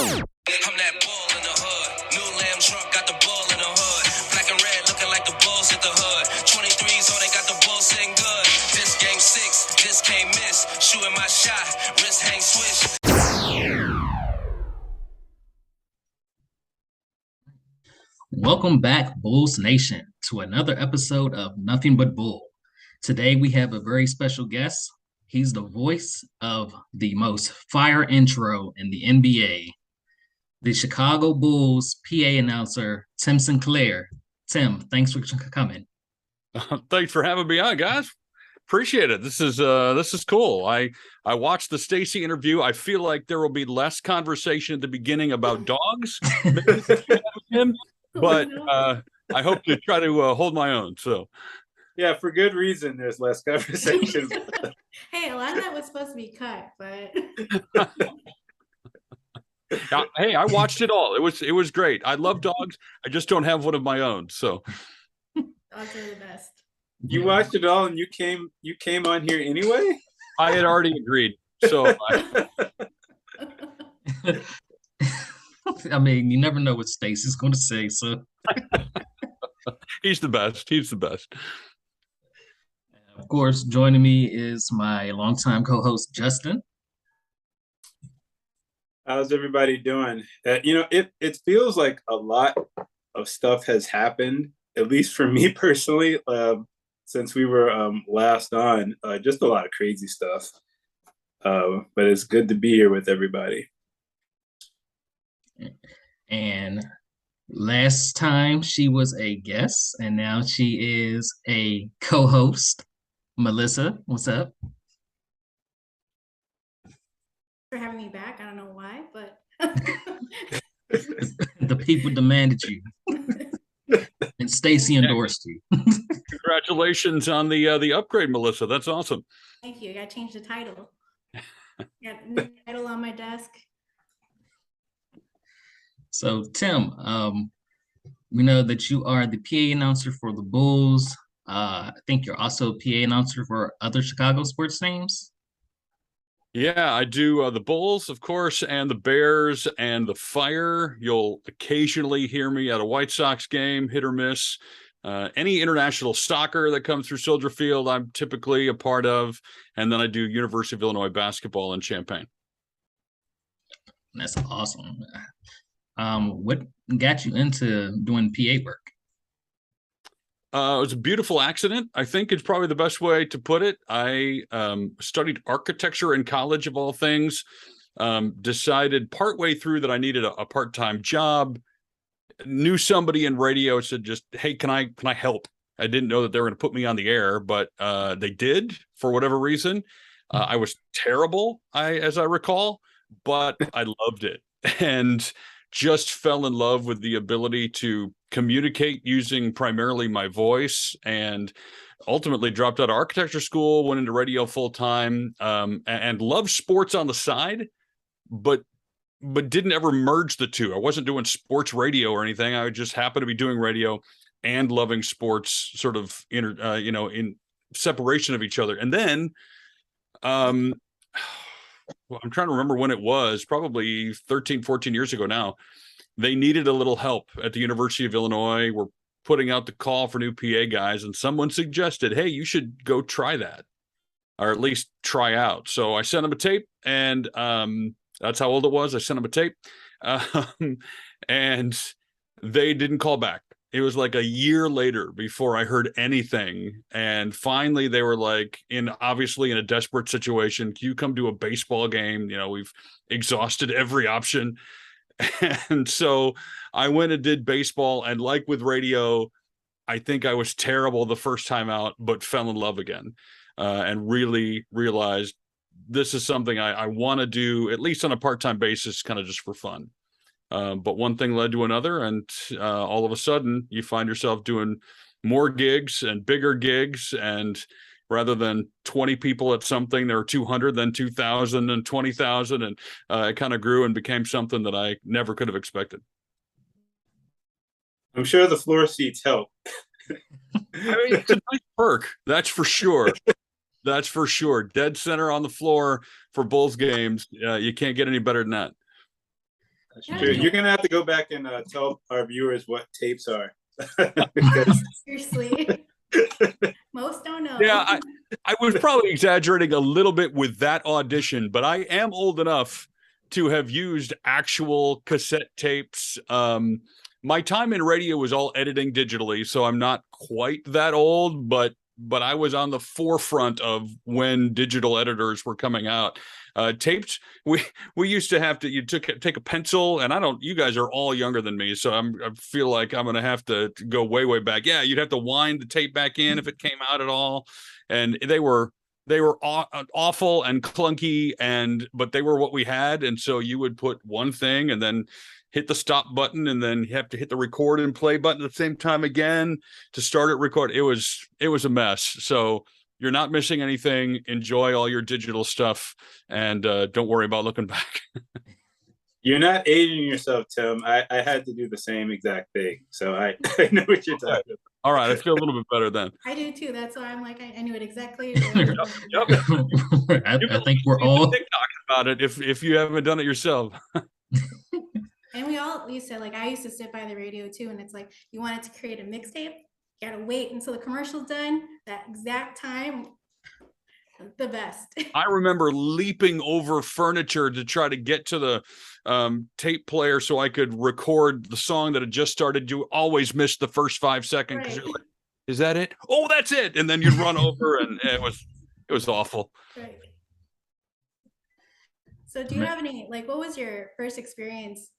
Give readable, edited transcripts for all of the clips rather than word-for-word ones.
I'm that bull in the hood. New lamb truck got the bull in the hood. Black and red looking like the bulls at the hood. 23s, oh, they got the bull sitting good. This game 6, this can't miss. Shooting my shot, wrist hang swish. Welcome back, Bulls Nation, to another episode of Nothing But Bull. Today we have a very special guest. He's the voice of the most fire intro in the NBA, the Chicago Bulls PA announcer, Tim Sinclair. Tim, thanks for coming. Thanks for having me on, guys. Appreciate it. This is cool. I watched the Stacey interview. I feel like there will be less conversation at the beginning about dogs, but I hope to try to hold my own. So, yeah, for good reason. There's less conversation. Hey, a lot of that was supposed to be cut, but hey, I watched it all. It was great. I love dogs. I just don't have one of my own. So, dogs are the best. You watched it all, and you came on here anyway. I had already agreed. So, I mean, you never know what Stacey's going to say. So, he's the best. He's the best. Of course, joining me is my longtime co-host, Justin. How's everybody doing? It feels like a lot of stuff has happened, at least for me personally, since we were last on. Just a lot of crazy stuff. But it's good to be here with everybody. And last time she was a guest, and now she is a co-host. Melissa, what's up? For having me back. I don't know why, but The people demanded you. And Stacey endorsed you. Congratulations on the upgrade, Melissa. That's awesome. Thank you. I gotta change the title. Got a new title on my desk. So, Tim, we know that you are the PA announcer for the Bulls. I think you're also a PA announcer for other Chicago sports teams. Yeah, I do the Bulls, of course, and the Bears and the Fire. You'll occasionally hear me at a White Sox game, hit or miss. Any international soccer that comes through Soldier Field, I'm typically a part of. And then I do University of Illinois basketball in Champaign. That's awesome. What got you into doing PA work? It was a beautiful accident, I think is probably the best way to put it. I studied architecture in college, of all things. Decided partway through that I needed a part-time job. Knew somebody in radio, said just, hey, can I help? I didn't know that they were going to put me on the air, but they did for whatever reason. I was terrible, as I recall, but I loved it. And just fell in love with the ability to communicate using primarily my voice, and ultimately dropped out of architecture school, went into radio full time, and loved sports on the side, but didn't ever merge the two. I wasn't doing sports radio or anything. I just happened to be doing radio and loving sports sort of in separation of each other. And then well, I'm trying to remember when it was, probably 13, 14 years ago now. They needed a little help at the University of Illinois. We're putting out the call for new PA guys, and someone suggested, hey, you should go try that, or at least try out. So I sent them a tape, and that's how old it was. I sent them a tape, and they didn't call back. It was like a year later before I heard anything. And finally they were like, obviously in a desperate situation, can you come to a baseball game? We've exhausted every option. And so I went and did baseball, and like with radio, I think I was terrible the first time out, but fell in love again, and really realized this is something I want to do, at least on a part-time basis, kind of just for fun. But one thing led to another, and all of a sudden you find yourself doing more gigs and bigger gigs, and rather than 20 people at something, there are 200, then 2,000 and 20,000, and it kind of grew and became something that I never could have expected. I'm sure the floor seats help. It's a nice perk, that's for sure. That's for sure. Dead center on the floor for Bulls games. You can't get any better than that. Yeah. True. You're gonna have to go back and tell our viewers what tapes are. Because Seriously. Most don't know. Yeah, I was probably exaggerating a little bit with that audition, but I am old enough to have used actual cassette tapes. My time in radio was all editing digitally, so I'm not quite that old, but I was on the forefront of when digital editors were coming out. Tapes, we used to have to, take a pencil, and you guys are all younger than me, so I feel like I'm gonna have to go way back. Yeah, you'd have to wind the tape back in if it came out at all, and they were awful and clunky, but they were what we had, and so you would put one thing and then hit the stop button, and then you have to hit the record and play button at the same time again to start it record. It was a mess. So you're not missing anything. Enjoy all your digital stuff, and don't worry about looking back. you're not aging yourself, Tim. I had to do the same exact thing, so I know what you're talking about. All right, I feel a little bit better then. I do too. That's why I'm like, I knew it exactly. Yep. I think we're all TikTok about it if you haven't done it yourself. And we used to, like, I used to sit by the radio too, and it's like, you wanted to create a mixtape, you gotta wait until the commercial's done, that exact time, the best. I remember leaping over furniture to try to get to the tape player so I could record the song that had just started. You always miss the first 5 seconds because Right. you're like, is that it? Oh, that's it. And then you'd run over, and it was awful. Right. So do you have any, like, what was your first experience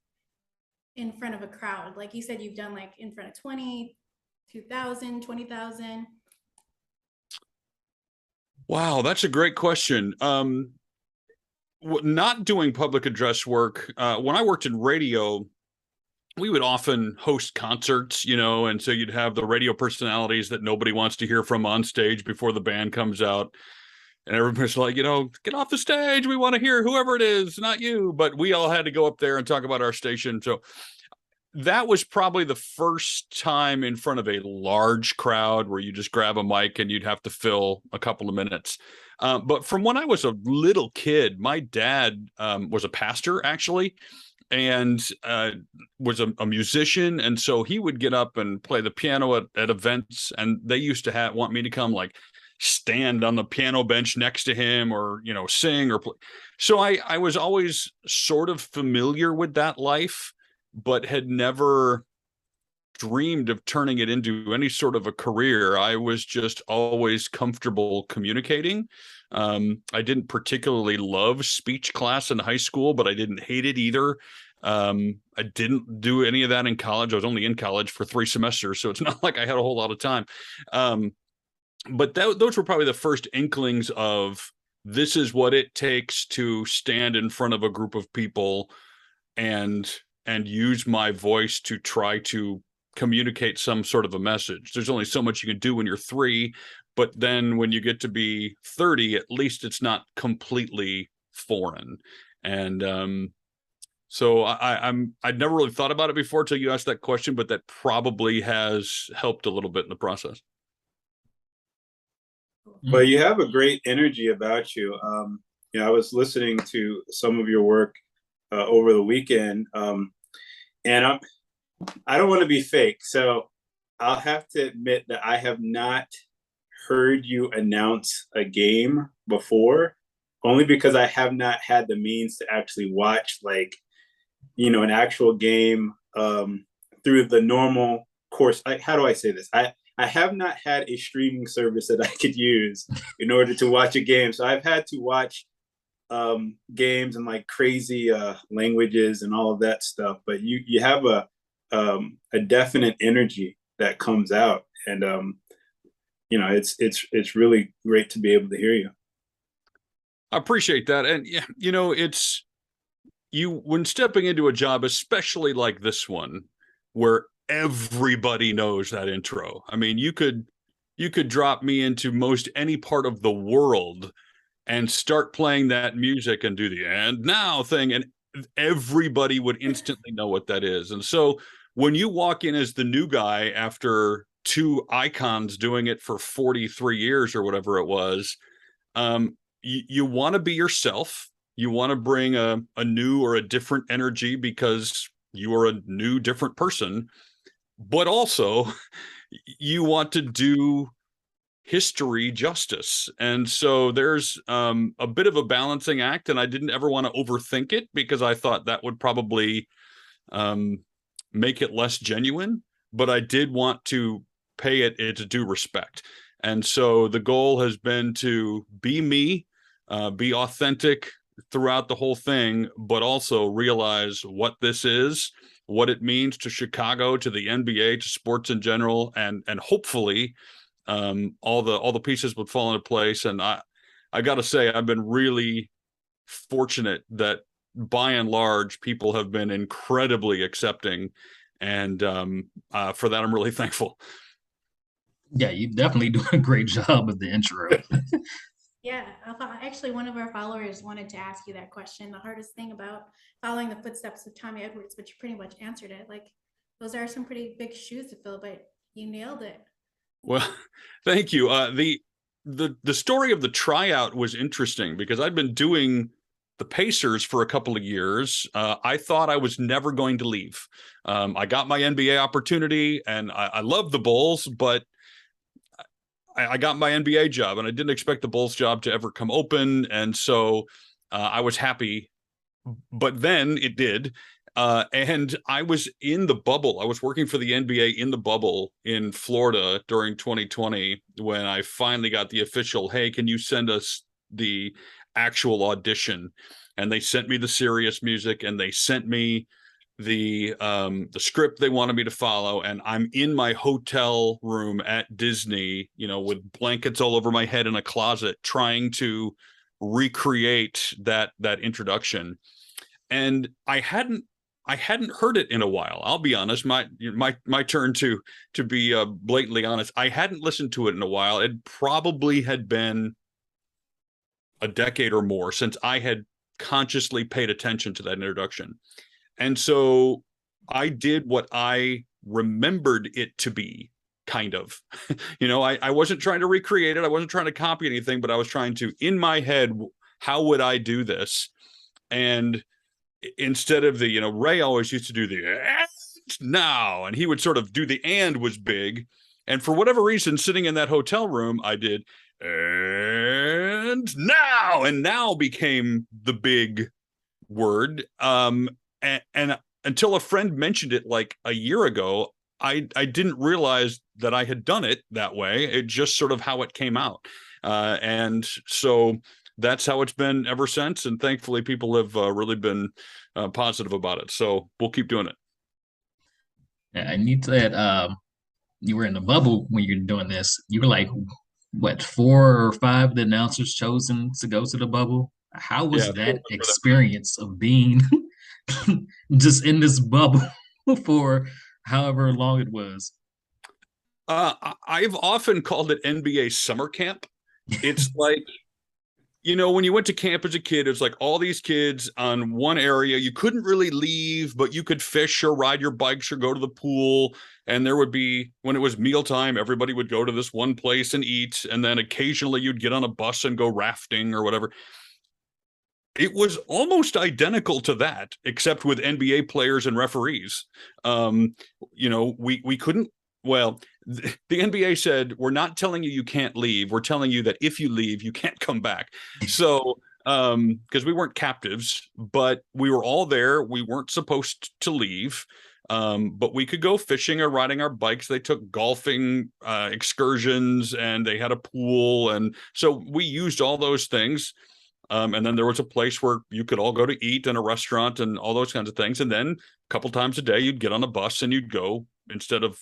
in front of a crowd? Like you said, you've done like in front of 20, 2,000, 20,000. Wow, that's a great question. Not doing public address work. When I worked in radio, we would often host concerts, and so you'd have the radio personalities that nobody wants to hear from on stage before the band comes out. And everybody's like, get off the stage. We want to hear whoever it is, not you. But we all had to go up there and talk about our station. So that was probably the first time in front of a large crowd where you just grab a mic and you'd have to fill a couple of minutes. But from when I was a little kid, my dad was a pastor, actually, and was a musician. And so he would get up and play the piano at events. And they used to want me to come, like, stand on the piano bench next to him, or sing or play. So I was always sort of familiar with that life, but had never dreamed of turning it into any sort of a career. I was just always comfortable communicating. I didn't particularly love speech class in high school, but I didn't hate it either. I didn't do any of that in college. I was only in college for 3 semesters, so it's not like I had a whole lot of time. But those were probably the first inklings of, this is what it takes to stand in front of a group of people and use my voice to try to communicate some sort of a message. There's only so much you can do when you're 3, but then when you get to be 30, at least it's not completely foreign. And so I'd never really thought about it before till you asked that question, but that probably has helped a little bit in the process. But you have a great energy about you. I was listening to some of your work over the weekend, and I don't want to be fake, so I'll have to admit that I have not heard you announce a game before, only because I have not had the means to actually watch, like, an actual game through the normal course. How do I say this? I have not had a streaming service that I could use in order to watch a game. So I've had to watch games in like crazy languages and all of that stuff. But you have a definite energy that comes out, and it's really great to be able to hear you. I appreciate that. And it's when stepping into a job, especially like this one, where everybody knows that intro. I mean, you could drop me into most any part of the world and start playing that music and do the "and now" thing, and everybody would instantly know what that is. And so when you walk in as the new guy after 2 icons doing it for 43 years or whatever it was, you want to be yourself. You want to bring a new or a different energy because you are a new, different person, but also you want to do history justice. And so there's a bit of a balancing act, and I didn't ever want to overthink it because I thought that would probably make it less genuine, but I did want to pay it its due respect. And so the goal has been to be me, be authentic throughout the whole thing, but also realize what this is, what it means to Chicago, to the NBA, to sports in general, and hopefully all the pieces would fall into place. And I got to say, I've been really fortunate that by and large people have been incredibly accepting, and for that I'm really thankful. Yeah, you definitely do a great job with the intro. Yeah, actually, one of our followers wanted to ask you that question. The hardest thing about following the footsteps of Tommy Edwards, but you pretty much answered it. Like, those are some pretty big shoes to fill, but you nailed it. Well, thank you. The story of the tryout was interesting because I'd been doing the Pacers for a couple of years. I thought I was never going to leave. I got my NBA opportunity, and I love the Bulls, but I got my NBA job, and I didn't expect the Bulls job to ever come open. And so I was happy, but then it did. And I was in the bubble. I was working for the NBA in the bubble in Florida during 2020 when I finally got the official, hey, can you send us the actual audition? And they sent me the serious music, and they sent me the script they wanted me to follow. And I'm in my hotel room at Disney, with blankets all over my head in a closet, trying to recreate that introduction. And I hadn't heard it in a while. I'll be honest. My turn to be blatantly honest. I hadn't listened to it in a while. It probably had been a decade or more since I had consciously paid attention to that introduction. And so I did what I remembered it to be, kind of. I wasn't trying to recreate it. I wasn't trying to copy anything, but I was trying to, in my head, how would I do this? And instead of the, Ray always used to do the and now, and he would sort of do the and was big. And for whatever reason, sitting in that hotel room, I did and now became the big word. And until a friend mentioned it like a year ago, I didn't realize that I had done it that way. It just sort of how it came out. And so that's how it's been ever since. And thankfully, people have really been positive about it. So we'll keep doing it. And you said you were in the bubble when you're doing this. You were like, what, 4 or 5 of the announcers chosen to go to the bubble? How was that experience of being just in this bubble for however long it was? I've often called it NBA summer camp. It's like, when you went to camp as a kid, it was like all these kids on one area. You couldn't really leave, but you could fish or ride your bikes or go to the pool. And there would be, when it was mealtime, everybody would go to this one place and eat. And then occasionally you'd get on a bus and go rafting or whatever. It was almost identical to that, except with NBA players and referees. We couldn't. Well, the NBA said, we're not telling you can't leave. We're telling you that if you leave, you can't come back. So, because we weren't captives, but we were all there. We weren't supposed to leave, but we could go fishing or riding our bikes. They took golfing excursions, and they had a pool. And so we used all those things. And then there was a place where you could all go to eat, in a restaurant and all those kinds of things. And then a couple times a day, you'd get on a bus and you'd go, instead of,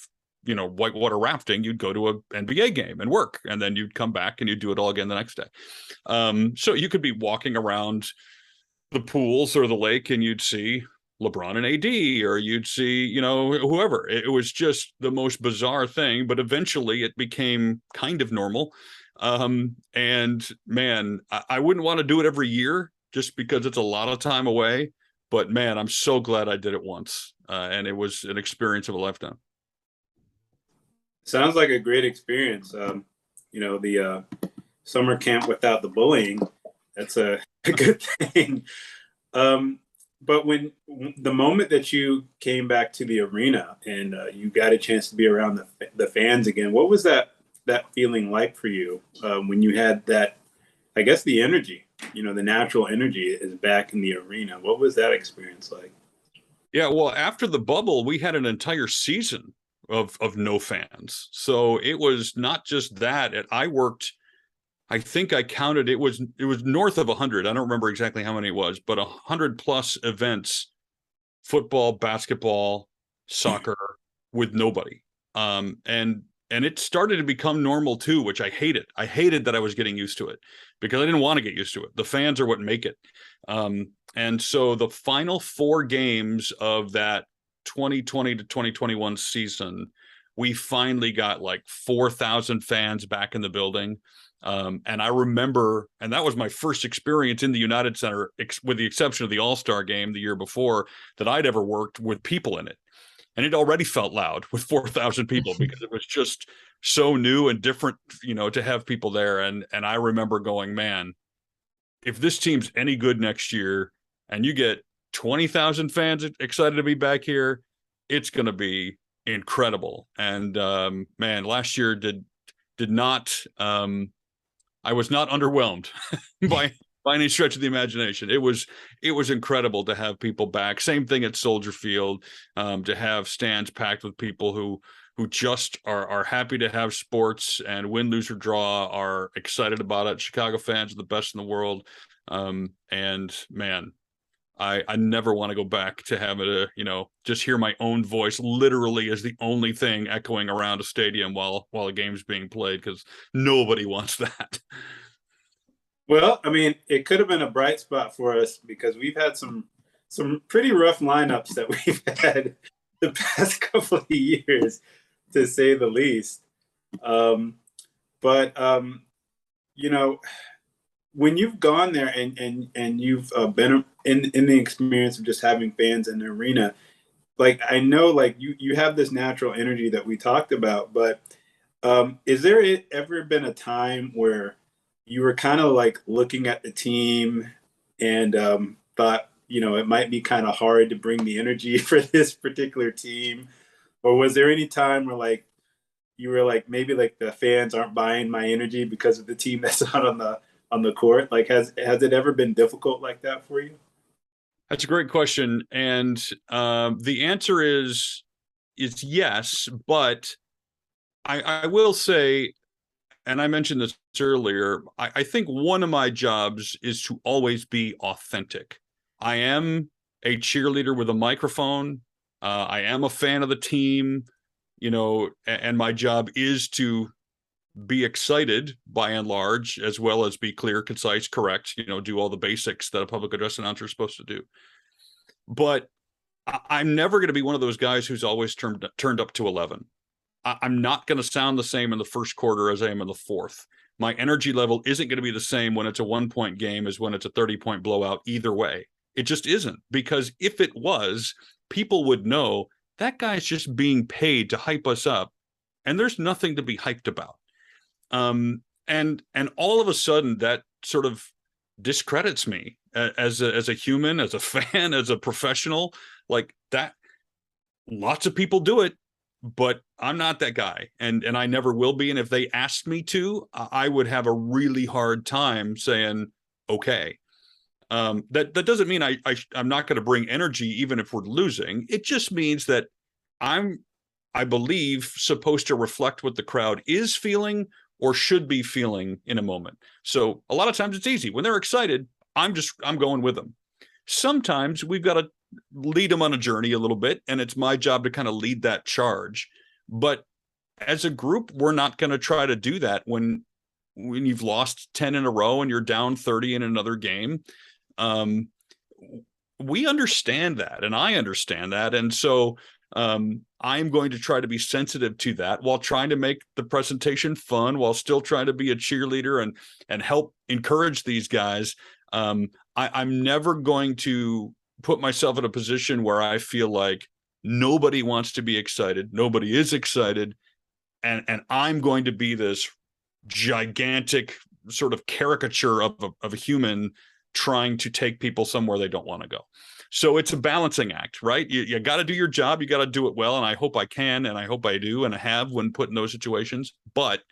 whitewater rafting, you'd go to an NBA game and work. And then you'd come back and you'd do it all again the next day. So you could be walking around the pools or the lake and you'd see LeBron and AD, or you'd see, whoever. It was just the most bizarre thing, but eventually it became kind of normal. And man, I wouldn't want to do it every year just because it's a lot of time away, but man, I'm so glad I did it once. And it was an experience of a lifetime. Sounds like a great experience. The summer camp without the bullying. That's a a good thing. But when the moment that you came back to the arena and you got a chance to be around the fans again, what was that feeling like for you when you had that? I guess the energy, the natural energy is back in the arena. What was that experience like? Yeah, well, after the bubble, we had an entire season of no fans. So it was not just that. I worked, I think I counted, it was north of 100. I don't remember exactly how many it was, but 100 plus events, football, basketball, soccer, with nobody. And it started to become normal too, which I hated. I hated that I was getting used to it because I didn't want to get used to it. The fans are what make it. And so the final 4 games of that 2020 to 2021 season, we finally got like 4,000 fans back in the building. And I remember, and that was my first experience in the United Center, with the exception of the All-Star game the year before, that I'd ever worked with people in it. And it already felt loud with 4,000 people because it was just so new and different, to have people there. And I remember going, man, if this team's any good next year and you get 20,000 fans excited to be back here, it's going to be incredible. And man, last year did not, I was not underwhelmed by any stretch of the imagination. It was incredible to have people back. Same thing at Soldier Field, to have stands packed with people who just are happy to have sports, and win, lose, or draw, are excited about it. Chicago fans are the best in the world. And man, I never want to go back to having to, just hear my own voice literally as the only thing echoing around a stadium while a game's being played, because nobody wants that. Well, I mean, it could have been a bright spot for us because we've had some pretty rough lineups that we've had the past couple of years, to say the least. But when you've gone there and you've been in the experience of just having fans in the arena, like, I know, like, you have this natural energy that we talked about, but is there ever been a time where you were kind of like looking at the team and thought, it might be kind of hard to bring the energy for this particular team? Or was there any time where, like, you were like, maybe like the fans aren't buying my energy because of the team that's out on the court? Like, has it ever been difficult like that for you? That's a great question. And the answer is yes, but I will say, and I mentioned this earlier, I think one of my jobs is to always be authentic. I am a cheerleader with a microphone. I am a fan of the team, and my job is to be excited by and large, as well as be clear, concise, correct, do all the basics that a public address announcer is supposed to do. But I'm never going to be one of those guys who's always turned up to 11. I'm not going to sound the same in the first quarter as I am in the fourth. My energy level isn't going to be the same when it's a 1-point game as when it's a 30-point blowout either way. It just isn't, because if it was, people would know that guy's just being paid to hype us up, and there's nothing to be hyped about. And all of a sudden that sort of discredits me as a human, as a fan, as a professional. Like that, lots of people do it, but I'm not that guy, and I never will be. And if they asked me to, I would have a really hard time saying okay. That doesn't mean I'm not going to bring energy even if we're losing. It just means that I believe, supposed to reflect what the crowd is feeling or should be feeling in a moment. So a lot of times it's easy. When they're excited, I'm going with them. Sometimes we've got to lead them on a journey a little bit, and it's my job to kind of lead that charge. But as a group, we're not going to try to do that when you've lost 10 in a row and you're down 30 in another game. We understand that, and I understand that. And so I'm going to try to be sensitive to that while trying to make the presentation fun, while still trying to be a cheerleader and help encourage these guys. I'm never going to put myself in a position where I feel like nobody wants to be excited, nobody is excited, and I'm going to be this gigantic sort of caricature of a human trying to take people somewhere they don't want to go. So it's a balancing act, right? You got to do your job. You got to do it well. And I hope I can, and I hope I do, and I have when put in those situations. But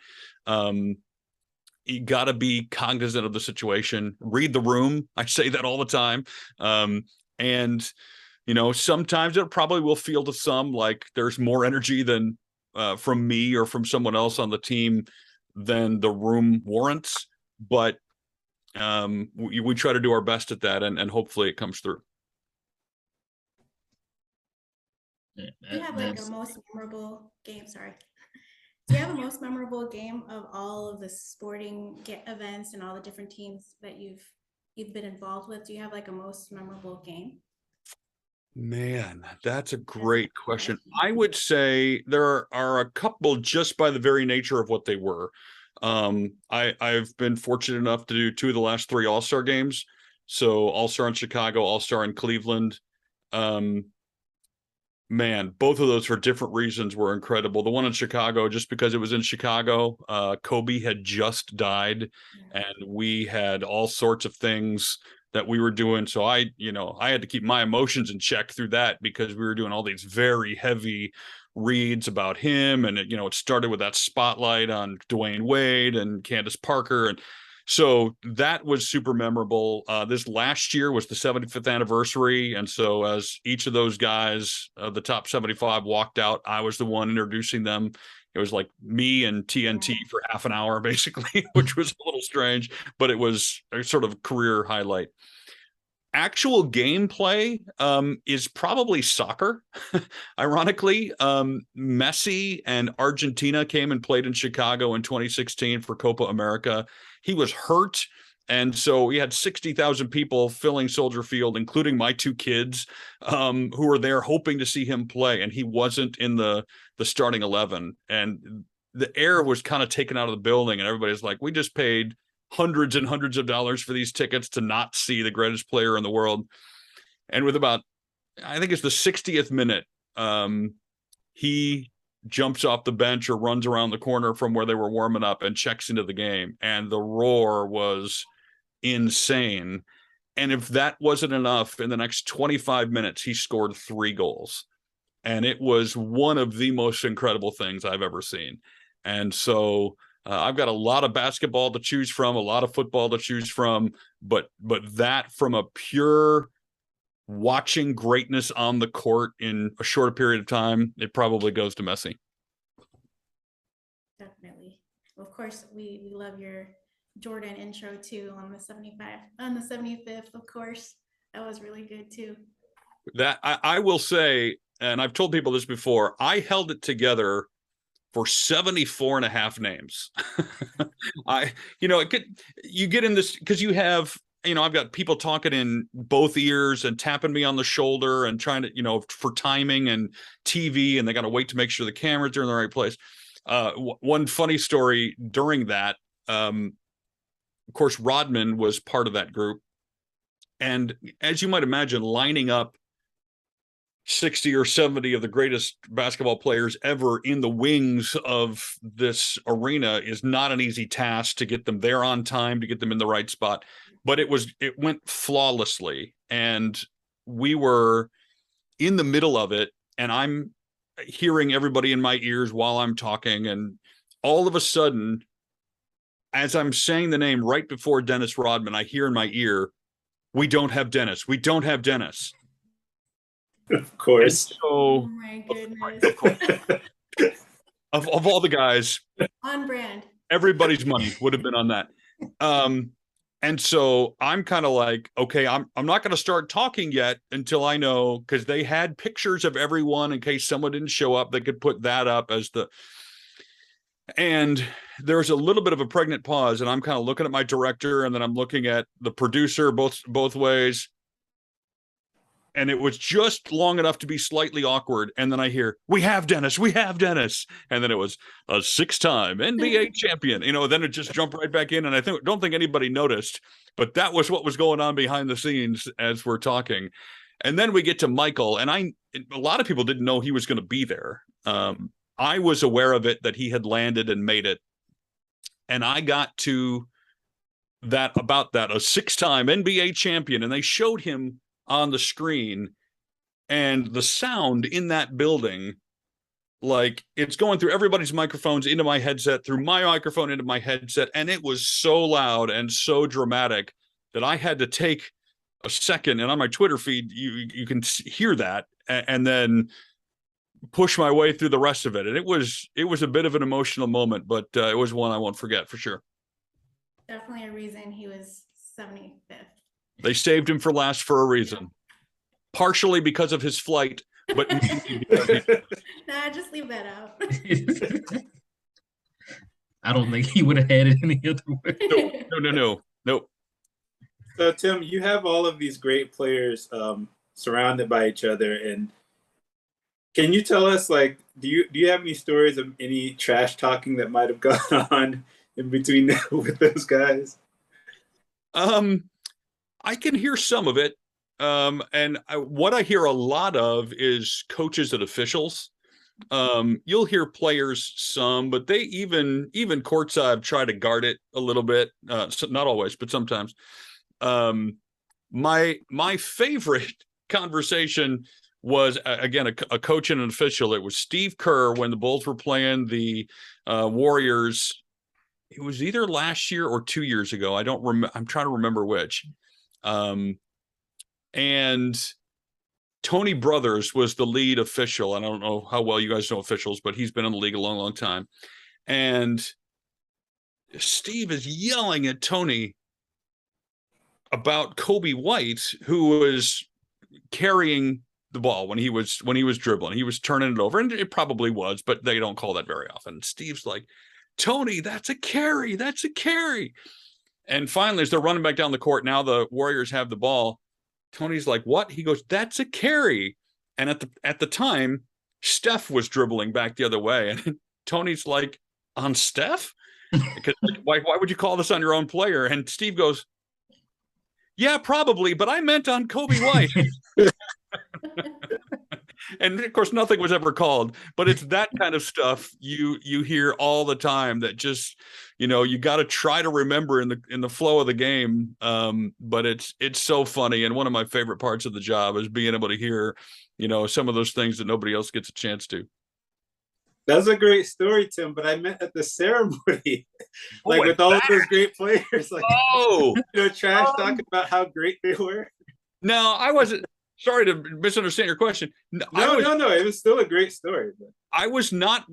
you got to be cognizant of the situation, read the room. I say that all the time. And, sometimes it probably will feel to some like there's more energy than from me or from someone else on the team than the room warrants. But we try to do our best at that, and hopefully it comes through. Do you have like a most memorable game? Sorry. Do you have a most memorable game of all of the sporting events and all the different teams that you've been involved with? Do you have like a most memorable game? Man, that's a great question. I would say there are a couple just by the very nature of what they were. I've been fortunate enough to do 2 of the last 3 All-Star games. So All-Star in Chicago, All-Star in Cleveland. Man, both of those for different reasons were incredible. The one in Chicago, just because it was in Chicago, Kobe had just died, and we had all sorts of things that we were doing. So I had to keep my emotions in check through that, because we were doing all these very heavy reads about him. And it started with that spotlight on Dwayne Wade and Candace Parker. And so that was super memorable. This last year was the 75th anniversary. And so as each of those guys, the top 75 walked out, I was the one introducing them. It was like me and TNT for half an hour, basically, which was a little strange, but it was a sort of career highlight. Actual gameplay is probably soccer. Ironically, Messi and Argentina came and played in Chicago in 2016 for Copa America. He was hurt, and so we had 60,000 people filling Soldier Field, including my 2 kids, who were there hoping to see him play, and he wasn't in the starting 11. And the air was kind of taken out of the building, and everybody's like, we just paid hundreds and hundreds of dollars for these tickets to not see the greatest player in the world. And with about, I think it's the 60th minute, he jumps off the bench or runs around the corner from where they were warming up and checks into the game. And the roar was insane. And if that wasn't enough, in the next 25 minutes, he scored 3 goals. And it was one of the most incredible things I've ever seen. And so I've got a lot of basketball to choose from, a lot of football to choose from, but that, from a pure watching greatness on the court in a short period of time, it probably goes to Messi. Definitely. Of course, we love your Jordan intro too on the 75th, of course. That was really good too. That I will say, and I've told people this before, I held it together for 74 and a half names. You get in this because you have, I've got people talking in both ears and tapping me on the shoulder and trying to, for timing and TV, and they got to wait to make sure the cameras are in the right place. One funny story during that, of course, Rodman was part of that group. And as you might imagine, lining up 60 or 70 of the greatest basketball players ever in the wings of this arena is not an easy task, to get them there on time, to get them in the right spot. But it went flawlessly. And we were in the middle of it, and I'm hearing everybody in my ears while I'm talking. And all of a sudden, as I'm saying the name right before Dennis Rodman, I hear in my ear, "We don't have Dennis. We don't have Dennis." Of course. So, Oh my goodness. of all the guys, On brand. everybody's money would have been on that. And so I'm kind of like, okay, I'm not going to start talking yet until I know, because they had pictures of everyone in case someone didn't show up. They could put that up as and there's a little bit of a pregnant pause, and I'm kind of looking at my director, and then I'm looking at the producer both ways. And it was just long enough to be slightly awkward. And then I hear, "We have Dennis, we have Dennis." And then it was a 6-time NBA champion. Then it just jumped right back in. And I don't think anybody noticed, but that was what was going on behind the scenes as we're talking. And then we get to Michael, and a lot of people didn't know he was going to be there. I was aware of it, that he had landed and made it. And I got to about that, a 6-time NBA champion, and they showed him on the screen, and the sound in that building, like it's going through everybody's microphones into my headset, through my microphone into my headset, and it was so loud and so dramatic that I had to take a second, and on my Twitter feed you can hear that, and then push my way through the rest of it. And it was a bit of an emotional moment, but it was one I won't forget for sure. Definitely a reason he was 75th. They saved him for last for a reason, partially because of his flight, but Nah, just leave that out. I don't think he would have had it any other way. No. So Tim, you have all of these great players surrounded by each other, and can you tell us, like, do you have any stories of any trash talking that might have gone on in between with those guys? I can hear some of it. And what I hear a lot of is coaches and officials. You'll hear players some, but they even courtside try to guard it a little bit. So not always, but sometimes. My favorite conversation was again a coach and an official. It was Steve Kerr when the Bulls were playing the Warriors. It was either last year or 2 years ago. I don't remember. I'm trying to remember which. And Tony Brothers was the lead official. I don't know how well you guys know officials, but he's been in the league a long, long time. And Steve is yelling at Tony about Kobe White, who was carrying the ball when he was dribbling. He was turning it over, and it probably was, but they don't call that very often. Steve's like, Tony, that's a carry. That's a carry. And finally, as they're running back down the court, now the Warriors have the ball. Tony's like, what? He goes, that's a carry. And at the time, Steph was dribbling back the other way. And Tony's like, on Steph? Because why would you call this on your own player? And Steve goes, yeah, probably, but I meant on Kobe White. And of course, nothing was ever called, but it's that kind of stuff you hear all the time that just, you got to try to remember in the flow of the game. But it's so funny. And one of my favorite parts of the job is being able to hear, some of those things that nobody else gets a chance to. That's a great story, Tim, but I meant at the ceremony, like with all of those great players, like, trash talking about how great they were. No, I wasn't. Sorry to misunderstand your question. No. It was still a great story. But I was not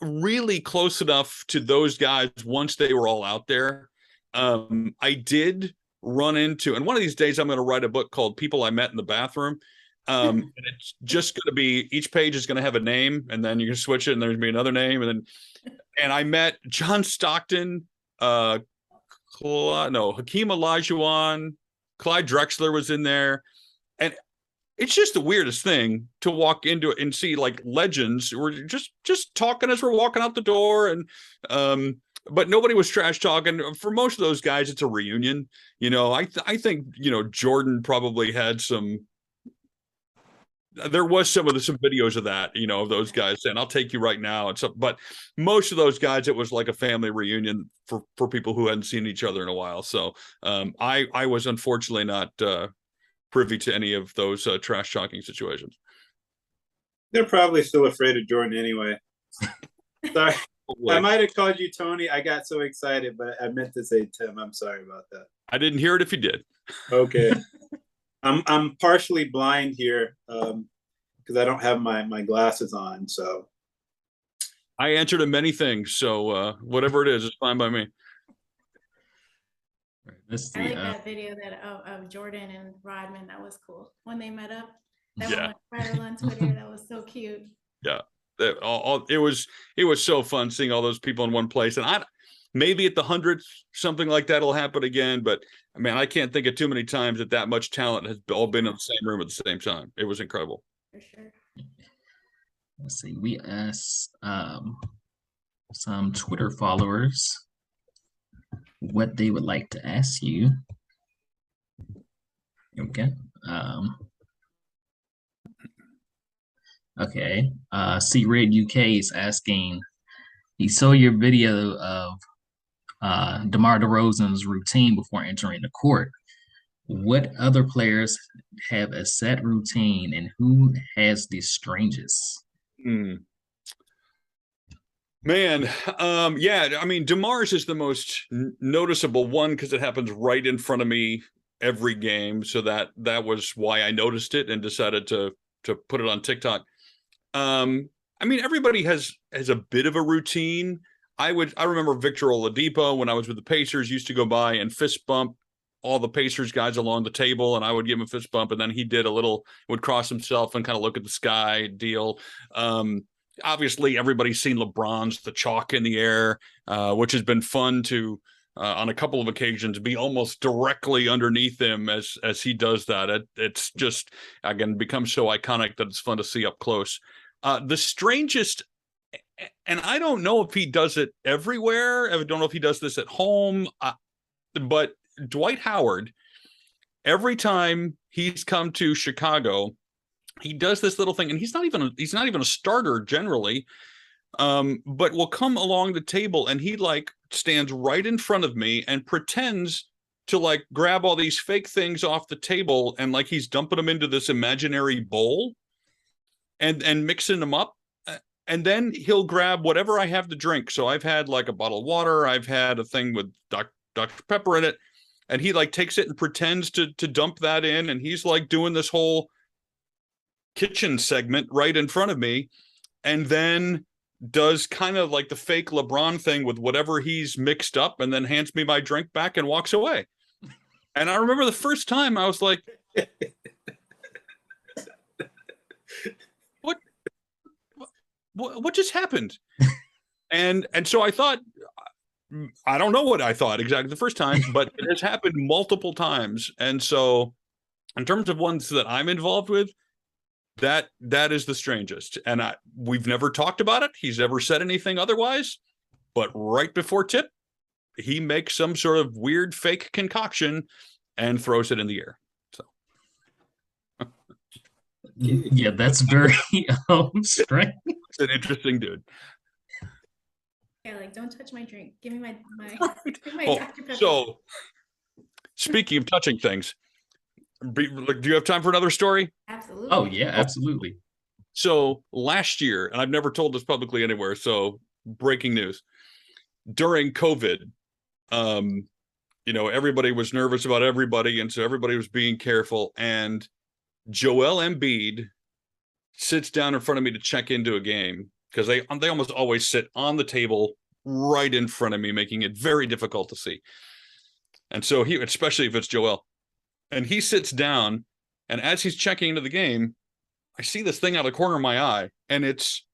really close enough to those guys once they were all out there. I did run into, and one of these days I'm going to write a book called People I Met in the Bathroom. And it's just going to be, each page is going to have a name, and then you can switch it and there's going to be another name. And I met John Stockton, Hakeem Olajuwon, Clyde Drexler was in there. And it's just the weirdest thing to walk into it and see like legends who were just talking as we're walking out the door. And but nobody was trash talking. For most of those guys, it's a reunion. I think Jordan probably had some. There was some videos of that, of those guys saying, I'll take you right now. But most of those guys, it was like a family reunion for people who hadn't seen each other in a while. So I was unfortunately not privy to any of those trash talking situations. They're probably still afraid of Jordan anyway. Sorry. I might have called you Tony. I got so excited, but I meant to say Tim. I'm sorry about that. I didn't hear it if you did. Okay. I'm partially blind here because I don't have my glasses on. So I answered to many things. So whatever it is, it's fine by me. Right, let's see. I like that video of Jordan and Rodman. That was cool when they met up. That one went viral on Twitter. That was so cute. Yeah, it was so fun seeing all those people in one place. And maybe at the 100th, something like that will happen again. But man, I can't think of too many times that much talent has all been in the same room at the same time. It was incredible. For sure. Let's see. We asked some Twitter followers what they would like to ask you. Okay. Okay. C Red UK is asking, he saw your video of DeMar DeRozan's routine before entering the court. What other players have a set routine, and who has the strangest? Hmm. Man, yeah, I mean, DeMar's is the most noticeable one because it happens right in front of me every game. So that was why I noticed it and decided to put it on TikTok. I mean, everybody has a bit of a routine. I remember Victor Oladipo when I was with the Pacers used to go by and fist bump all the Pacers guys along the table, and I would give him a fist bump, and then he would cross himself and kind of look at the sky deal. Obviously, everybody's seen LeBron's the chalk in the air, which has been fun to on a couple of occasions be almost directly underneath him as he does that. It's just again becomes so iconic that it's fun to see up close. The strangest, and I don't know if he does it everywhere. I don't know if he does this at home, but Dwight Howard, every time he's come to Chicago, he does this little thing, and he's not even a starter generally, but will come along the table and he like stands right in front of me and pretends to like grab all these fake things off the table and like he's dumping them into this imaginary bowl and mixing them up. And then he'll grab whatever I have to drink. So I've had like a bottle of water, I've had a thing with Dr. Pepper in it, and he like takes it and pretends to dump that in, and he's like doing this whole kitchen segment right in front of me, and then does kind of like the fake LeBron thing with whatever he's mixed up, and then hands me my drink back and walks away. And I remember the first time I was like, what just happened? And so I thought, I don't know what I thought exactly the first time, but it has happened multiple times. And so in terms of ones that I'm involved with, that is the strangest. And we've never talked about it. He's never said anything otherwise. But right before tip, he makes some sort of weird fake concoction and throws it in the air. So Yeah, that's very strange. it's an interesting dude. Yeah, like don't touch my drink. Give me my Oh, Dr. Pepper. so speaking of touching things, do you have time for another story? Absolutely. Oh yeah, absolutely. So last year, and I've never told this publicly anywhere, so breaking news. During COVID, everybody was nervous about everybody, and so everybody was being careful. And Joel Embiid sits down in front of me to check into a game because they almost always sit on the table right in front of me, making it very difficult to see. And so especially if it's Joel, and he sits down, and as he's checking into the game, I see this thing out of the corner of my eye, and it's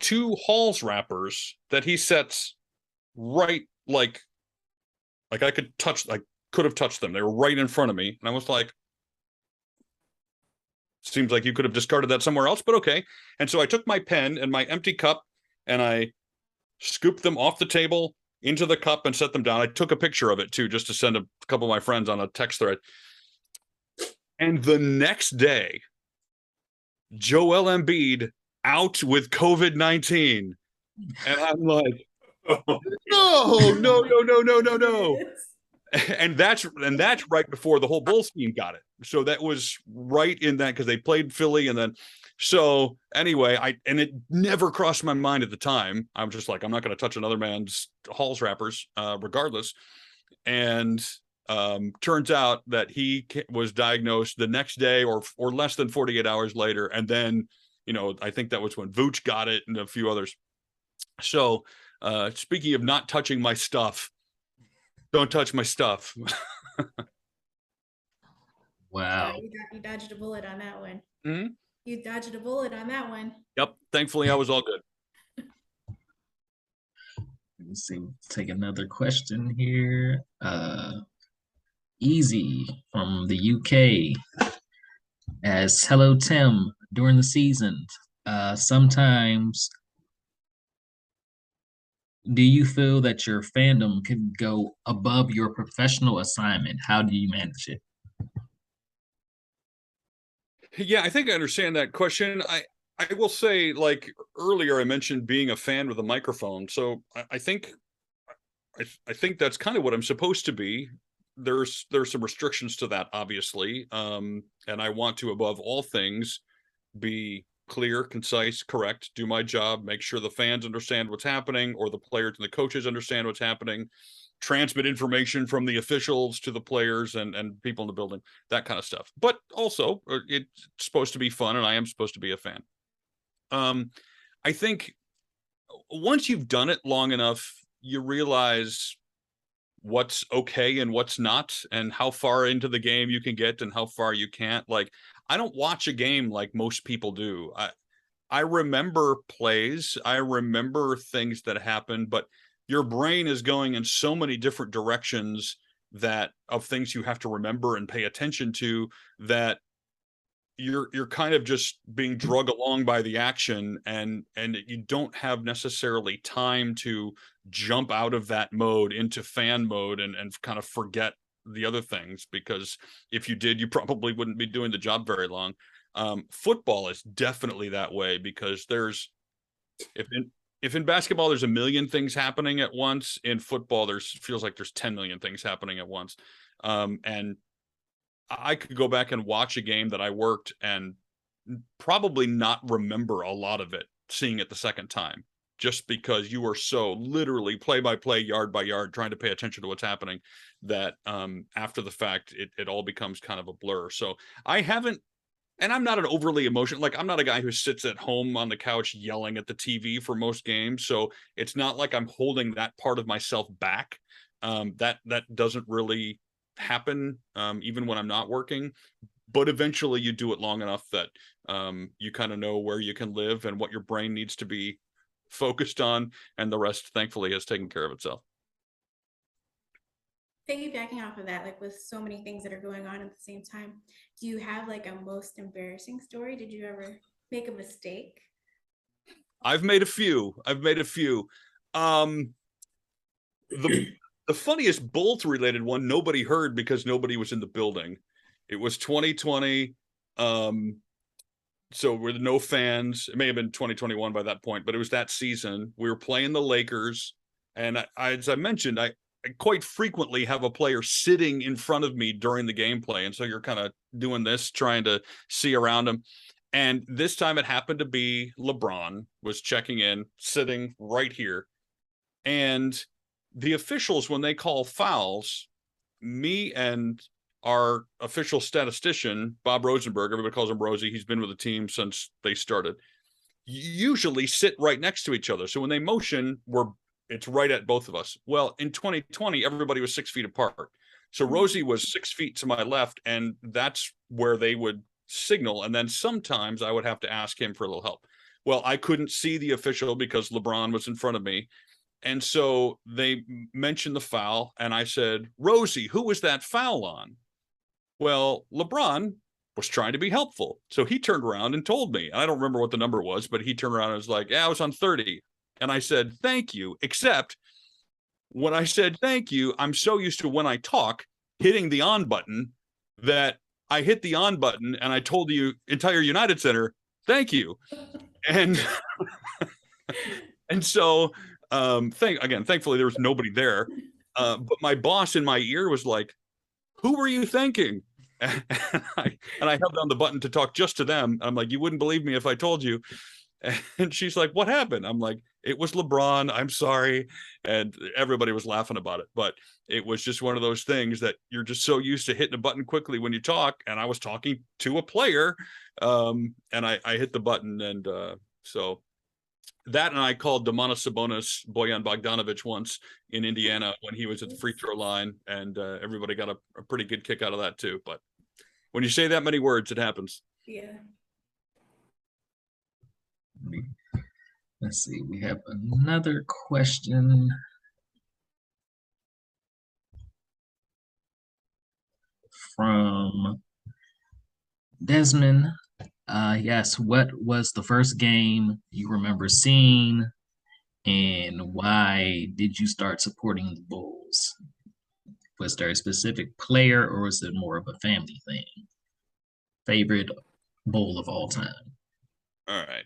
2 Halls wrappers that he sets right like I could have touched them. They were right in front of me, and I was like, seems like you could have discarded that somewhere else, but okay. And so I took my pen and my empty cup and I scooped them off the table into the cup and set them down. I took a picture of it too, just to send a couple of my friends on a text thread. And the next day, Joel Embiid out with COVID-19. And I'm like, no. And that's right before the whole Bulls team got it. So that was right in that, because they played Philly, and then so anyway, it never crossed my mind at the time. I'm just like, I'm not going to touch another man's Halls wrappers, regardless. And turns out that he was diagnosed the next day or less than 48 hours later, and then I think that was when Vooch got it and a few others. So speaking of not touching my stuff. Don't touch my stuff. Wow. You dodged a bullet on that one. Mm-hmm. You dodged a bullet on that one. Yep. Thankfully, I was all good. Let's see. Take another question here. Easy from the UK. As hello, Tim. During the season, sometimes do you feel that your fandom can go above your professional assignment? How do you manage it? Yeah, I think I understand that question. I will say, like earlier, I mentioned being a fan with a microphone. So I think I think that's kind of what I'm supposed to be. There's some restrictions to that, obviously. And I want to, above all things, be clear, concise, correct, do my job, make sure the fans understand what's happening, or the players and the coaches understand what's happening, transmit information from the officials to the players and people in the building, that kind of stuff. But also, it's supposed to be fun, and I am supposed to be a fan. I think once you've done it long enough, you realize what's okay and what's not, and how far into the game you can get and how far you can't. Like, I don't watch a game like most people do. I remember plays, I remember things that happen, but your brain is going in so many different directions that of things you have to remember and pay attention to, that you're kind of just being drug along by the action, and you don't have necessarily time to jump out of that mode into fan mode and kind of forget the other things, because if you did, you probably wouldn't be doing the job very long. Football is definitely that way, because if in basketball there's a million things happening at once, in football feels like there's 10 million things happening at once. And I could go back and watch a game that I worked and probably not remember a lot of it seeing it the second time, just because you were so literally play by play, yard by yard, trying to pay attention to what's happening, that after the fact, it all becomes kind of a blur. So I haven't, and I'm not an overly emotional, like, I'm not a guy who sits at home on the couch yelling at the TV for most games. So it's not like I'm holding that part of myself back. That doesn't really happen, even when I'm not working. But eventually you do it long enough that you kind of know where you can live and what your brain needs to be focused on, and the rest, thankfully, has taken care of itself. Piggybacking off of that, like with so many things that are going on at the same time, do you have like a most embarrassing story? Did you ever make a mistake? I've made a few. The funniest Bulls related one nobody heard because nobody was in the building. It was 2020. So with no fans. It may have been 2021 by that point, but it was that season. We were playing the Lakers, and as I mentioned, I quite frequently have a player sitting in front of me during the gameplay, and so you're kind of doing this, trying to see around him. And this time it happened to be LeBron was checking in, sitting right here. And the officials, when they call fouls, me and our official statistician, Bob Rosenberg, everybody calls him Rosie, he's been with the team since they started, usually sit right next to each other. So when they motion, it's right at both of us. Well, in 2020, everybody was 6 feet apart. So Rosie was 6 feet to my left, and that's where they would signal. And then sometimes I would have to ask him for a little help. Well, I couldn't see the official because LeBron was in front of me. And so they mentioned the foul, and I said, Rosie, who was that foul on? Well, LeBron was trying to be helpful. So he turned around and told me. I don't remember what the number was, but he turned around and was like, yeah, I was on 30. And I said, thank you. Except when I said thank you, I'm so used to, when I talk, hitting the on button, that I hit the on button and I told the entire United Center, thank you. And and so thankfully there was nobody there. But my boss in my ear was like, who were you thanking? And I held down the button to talk just to them. I'm like, you wouldn't believe me if I told you. And she's like, what happened? I'm like, it was LeBron. I'm sorry. And everybody was laughing about it. But it was just one of those things that you're just so used to hitting a button quickly when you talk. And I was talking to a player, and I hit the button. And so that, and I called Domantas Sabonis Bojan Bogdanovic once in Indiana when he was at the free throw line. And everybody got a pretty good kick out of that too. But when you say that many words, it happens. Yeah. Let's see, we have another question from Desmond. Yes, what was the first game you remember seeing, and why did you start supporting the Bulls? Was there a specific player, or was it more of a family thing? Favorite Bull of all time? All right.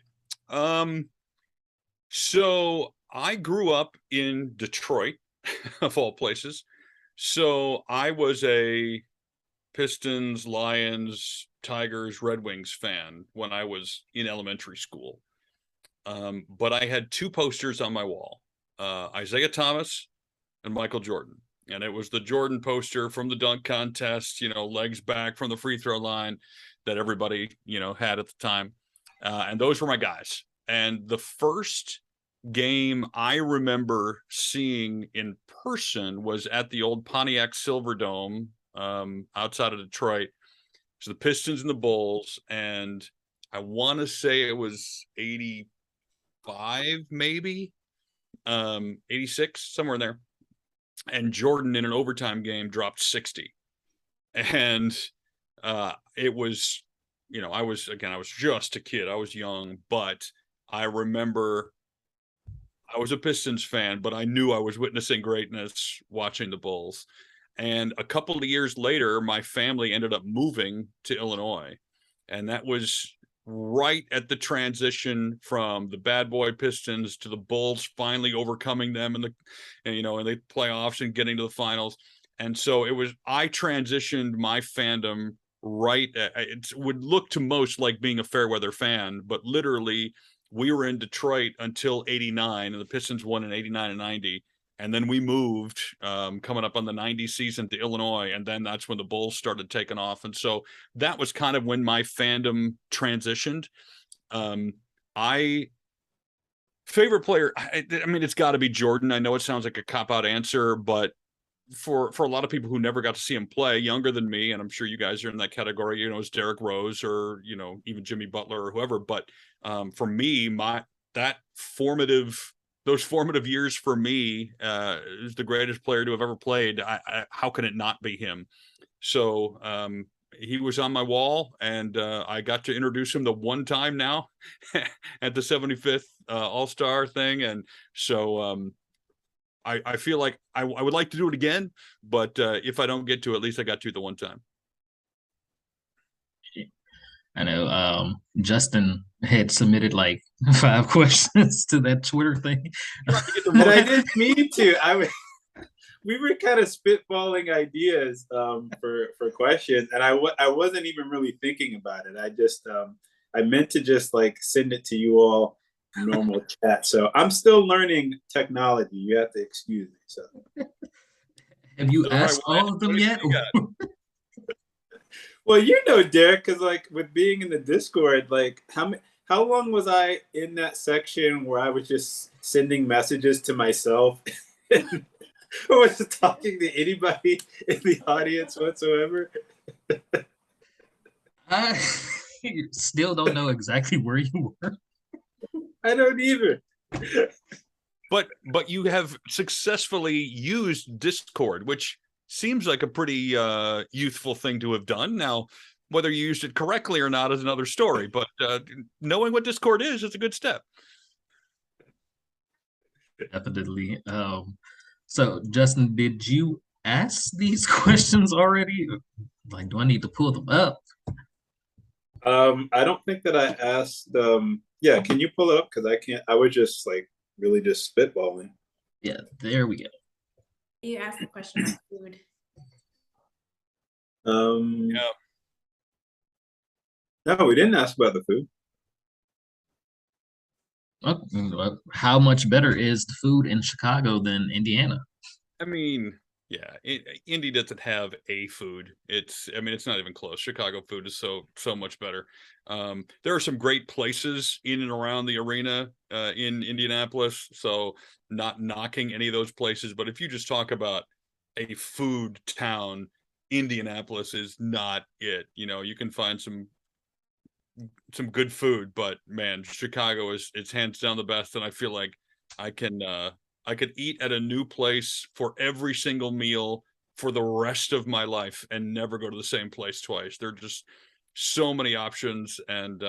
So I grew up in Detroit, of all places. So I was a Pistons, Lions, Tigers, Red Wings fan when I was in elementary school. But I had two posters on my wall, Isaiah Thomas and Michael Jordan. And it was the Jordan poster from the dunk contest, legs back from the free throw line that everybody, had at the time. And those were my guys. And the first game I remember seeing in person was at the old Pontiac Silverdome outside of Detroit. So the Pistons and the Bulls. And I want to say it was 85, maybe 86, somewhere in there. And Jordan in an overtime game dropped 60. And it was, I was just a kid. I was young, but I remember I was a Pistons fan, but I knew I was witnessing greatness watching the Bulls. And a couple of years later, my family ended up moving to Illinois. And that was right at the transition from the bad boy Pistons to the Bulls finally overcoming them in the playoffs and getting to the finals. And so I transitioned my fandom right. It would look to most like being a fair weather fan, but literally we were in Detroit until 89 and the Pistons won in 89 and 90. And then we moved coming up on the 90 season to Illinois. And then that's when the Bulls started taking off. And so that was kind of when my fandom transitioned. Favorite player, I mean, it's got to be Jordan. I know it sounds like a cop-out answer, but for a lot of people who never got to see him play, younger than me, and I'm sure you guys are in that category, it's Derrick Rose or, even Jimmy Butler or whoever. But for me, those formative years for me is the greatest player to have ever played. How can it not be him? So he was on my wall, and I got to introduce him the one time now at the 75th All-Star thing. And so I feel like I would like to do it again, but if I don't get to, at least I got to the one time. I know Justin had submitted like 5 questions to that Twitter thing. And I didn't mean to. We were kind of spitballing ideas for questions, and I wasn't even really thinking about it. I just I meant to just like send it to you all normal chat. So I'm still learning technology. You have to excuse me. So have you asked all of them yet? Well, Derek, because like with being in the Discord, like how long was I in that section where I was just sending messages to myself? I wasn't talking to anybody in the audience whatsoever. I still don't know exactly where you were. I don't either. But you have successfully used Discord, which seems like a pretty youthful thing to have done. Now, whether you used it correctly or not is another story, but knowing what Discord is a good step. Definitely. So, Justin, did you ask these questions already? Like, do I need to pull them up? I don't think that I asked. Yeah, can you pull it up? Because I can't. I was just like really just spitballing. Yeah, there we go. You asked the question about food. Yeah. No, we didn't ask about the food. How much better is the food in Chicago than Indiana? I mean, yeah, Indy doesn't have a food. It's not even close. Chicago food is so much better. There are some great places in and around the arena in Indianapolis, so not knocking any of those places. But if you just talk about a food town, Indianapolis is not it. You can find some good food, but man, Chicago it's hands down the best. And I feel like I could eat at a new place for every single meal for the rest of my life and never go to the same place twice. There are just so many options, and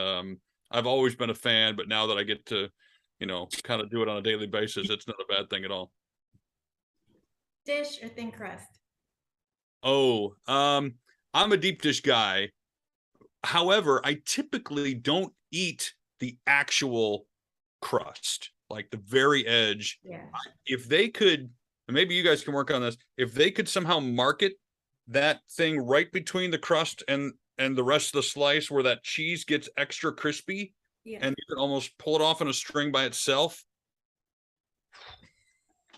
I've always been a fan, but now that I get to, kind of do it on a daily basis, it's not a bad thing at all. Dish or thin crust? Oh, I'm a deep dish guy. However, I typically don't eat the actual crust, like the very edge. Yeah. If they could and maybe you guys can work on this. If they could somehow market that thing right between the crust and the rest of the slice where that cheese gets extra crispy, Yeah. and you can almost pull it off in a string by itself.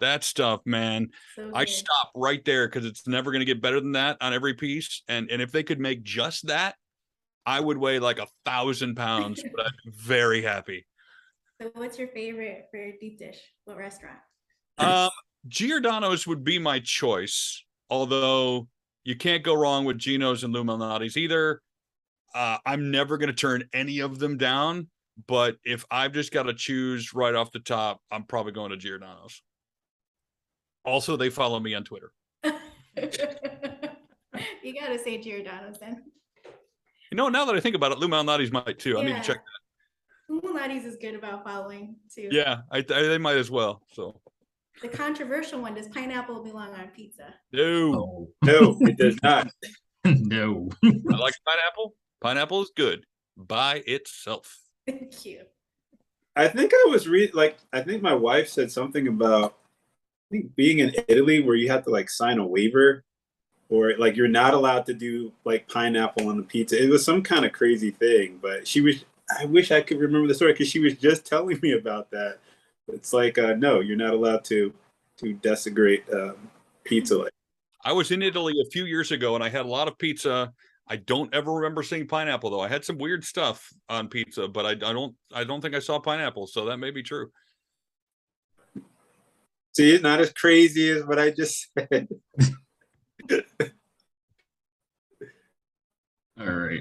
That stuff, man. So I good. stop right there because it's never going to get better than that on every piece. And if they could make just that, I would weigh like 1,000 pounds, but I'd be very happy. So what's your favorite for deep dish? What restaurant? Giordano's would be my choice, although you can't go wrong with Gino's and Lou Malnati's either. I'm never going to turn any of them down, but if I've just got to choose right off the top, I'm probably going to Giordano's. Also, they follow me on Twitter. You gotta say Giordano's then. You know, now that I think about it, Lou Malnati's might too. I need to check that. Malnati's is good about following too. Yeah, they might as well. So The controversial one, does pineapple belong on pizza? no, Oh, No, it does not. no. I like pineapple. Pineapple is good by itself. Thank you. I think I was I think my wife said something about, I think, being in Italy where you have to like sign a waiver, or like you're not allowed to do like pineapple on the pizza. It was some kind of crazy thing, but I wish I could remember the story because she was just telling me about that. It's like, no, you're not allowed to desecrate pizza. I was in Italy a few years ago and I had a lot of pizza. I don't ever remember seeing pineapple though. I had some weird stuff on pizza, but I don't think I saw pineapple, so that may be true. See, it's not as crazy as what I just said. All right.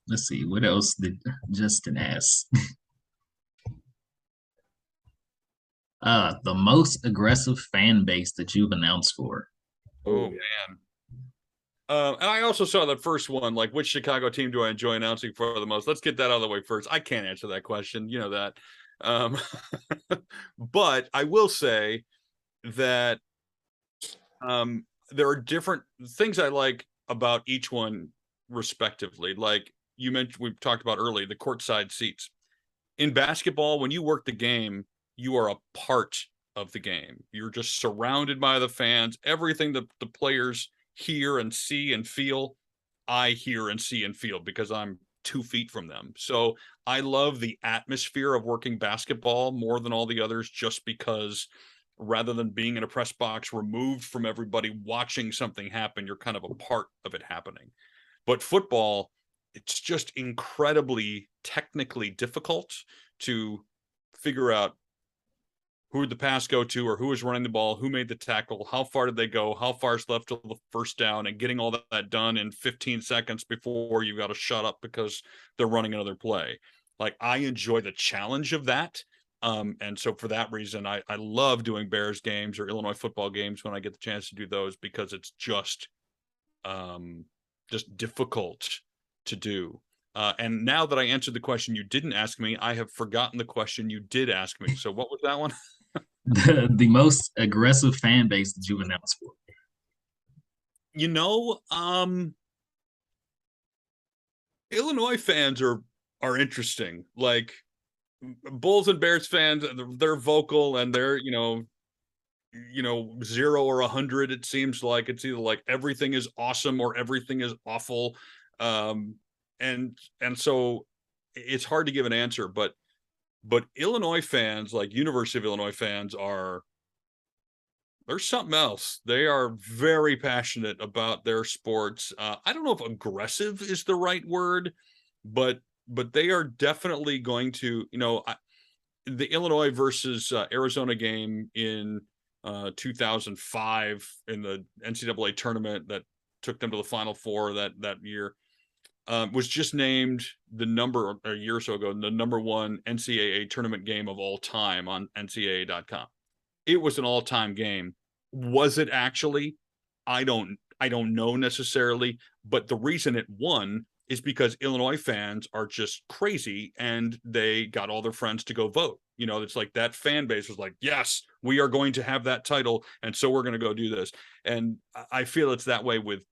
Let's see. What else did Justin ask? The most aggressive fan base that you've announced for. Oh man. And I also saw the first one, like which Chicago team do I enjoy announcing for the most? Let's get that out of the way first. I can't answer that question. You know that. But I will say that there are different things I like about each one respectively. Like you mentioned, we've talked about earlier, the courtside seats. In basketball, when you work the game, you are a part of the game. You're just surrounded by the fans. Everything that the players hear and see and feel, I hear and see and feel because I'm 2 feet from them. So I love the atmosphere of working basketball more than all the others, just because rather than being in a press box removed from everybody watching something happen, you're kind of a part of it happening. But football, it's just incredibly technically difficult to figure out who would the pass go to, or who was running the ball, who made the tackle, how far did they go, how far is left till the first down, and getting all that done in 15 seconds before you got to shut up because they're running another play. Like, I enjoy the challenge of that. And so for that reason, I love doing Bears games or Illinois football games when I get the chance to do those, because it's just difficult to do. And now that I answered the question you didn't ask me, I have forgotten the question you did ask me. So what was that one? The most aggressive fan base that you've announced for. You know, Illinois fans are interesting. Like, Bulls and Bears fans, they're vocal and they're, you know, 0 or 100. It seems like it's either like everything is awesome or everything is awful. And so it's hard to give an answer, but Illinois fans, like University of Illinois fans, they're something else. They are very passionate about their sports. I don't know if aggressive is the right word, but they are definitely going to, the Illinois versus Arizona game in 2005 in the NCAA tournament that took them to the Final Four that year. Was just named a year or so ago, the #1 NCAA tournament game of all time on NCAA.com. It was an all-time game. Was it actually? I don't know necessarily, but the reason it won is because Illinois fans are just crazy and they got all their friends to go vote. It's like that fan base was like, yes, we are going to have that title, and so we're going to go do this. And I feel it's that way with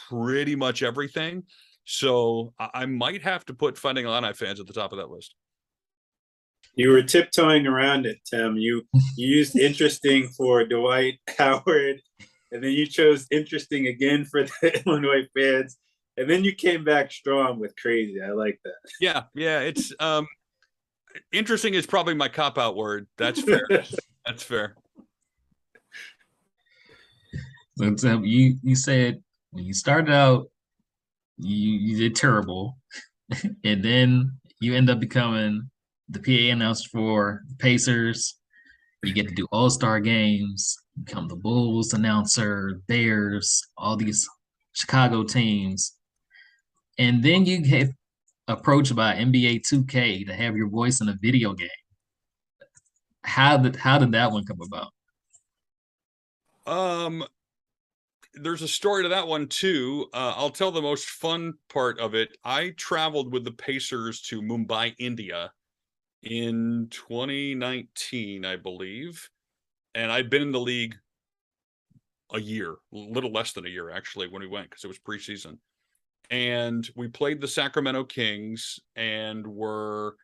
pretty much everything. So I might have to put Fighting Illini fans at the top of that list. You were tiptoeing around it, Tim. You used interesting for Dwight Howard, and then you chose interesting again for the Illinois fans, and then you came back strong with crazy. I like Yeah, it's interesting is probably my cop out word. That's fair. that. That's fair. So Tim, you said when you started out, you did terrible, and then you end up becoming the PA announcer for the Pacers. You get to do All-Star games, become the Bulls announcer, Bears, all these Chicago teams. And then you get approached by NBA 2K to have your voice in a video game. How did that one come about? There's a story to that one too. I'll tell the most fun part of it. I traveled with the Pacers to Mumbai, India in 2019, I believe. And I'd been in the league a year, a little less than a year actually, when we went, because it was preseason. And we played the Sacramento Kings and were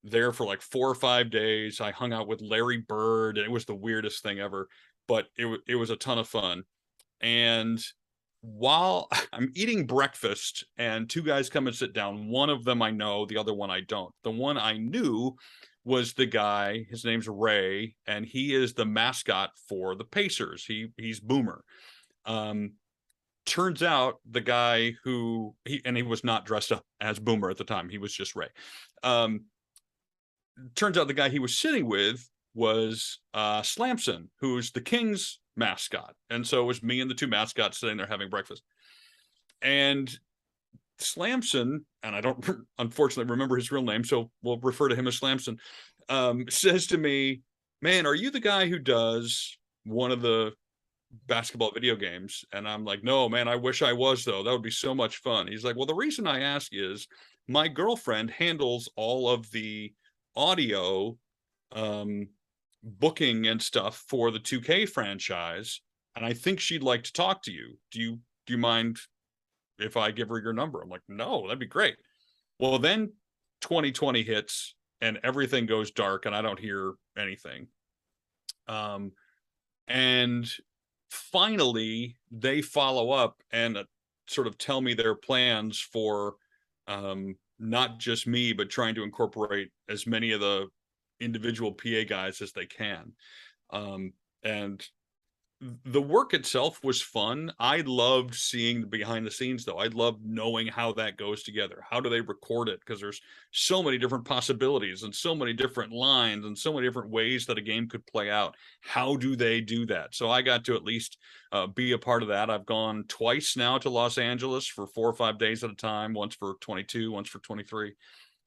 there for like 4 or 5 days. I hung out with Larry Bird, and it was the weirdest thing ever, but it was a ton of fun. And while I'm eating breakfast and 2 guys come and sit down, one of them I know, the other one I don't. The one I knew was the guy, his name's Ray, and he is the mascot for the Pacers. He's Boomer. Turns out the guy who he was not dressed up as Boomer at the time. He was just Ray. Turns out the guy he was sitting with was Slamson, who's the Kings mascot. And so it was me and the 2 mascots sitting there having breakfast. And Slamson, and I don't unfortunately remember his real name, so we'll refer to him as Slamson, says to me, "Man, are you the guy who does one of the basketball video games?" And I'm like, "No, man, I wish I was, though. That would be so much fun." He's like, "Well, the reason I ask is my girlfriend handles all of the audio booking and stuff for the 2K franchise, and I think she'd like to talk to you. Do you mind if I give her your number?" I'm like, "No, that'd be great." Well, then 2020 hits and everything goes dark and I don't hear anything. And finally they follow up and sort of tell me their plans for not just me, but trying to incorporate as many of the individual PA guys as they can. And the work itself was fun. I loved seeing the behind the scenes, though. I loved knowing how that goes together. How do they record it? Because there's so many different possibilities and so many different lines and so many different ways that a game could play out. How do they do that? So I got to at least be a part of that. I've gone twice now to Los Angeles for 4 or 5 days at a time, once for 22, once for 23.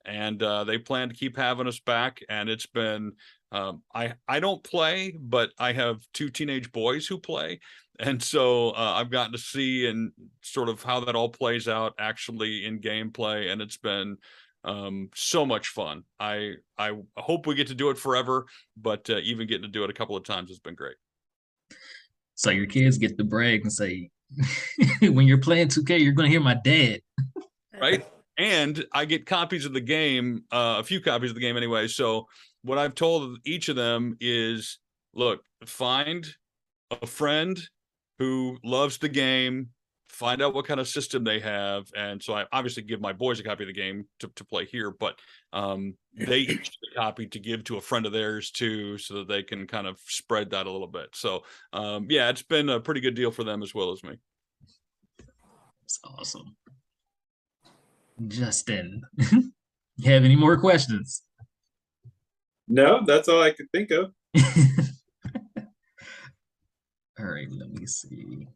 And they plan to keep having us back. And it's been, I don't play, but I have 2 teenage boys who play. And so I've gotten to see and sort of how that all plays out actually in gameplay. And it's been so much fun. I hope we get to do it forever, but even getting to do it a couple of times has been great. So your kids get to brag and say, when you're playing 2K, you're going to hear my dad. Right. And I get copies of the game, a few copies of the game anyway. So what I've told each of them is, look, find a friend who loves the game, find out what kind of system they have. And so I obviously give my boys a copy of the game to play here, but they each get a copy to give to a friend of theirs too, so that they can kind of spread that a little bit. So yeah, it's been a pretty good deal for them as well as me. That's awesome. Justin, you have any more questions? No, that's all I could think of. All right, let me see.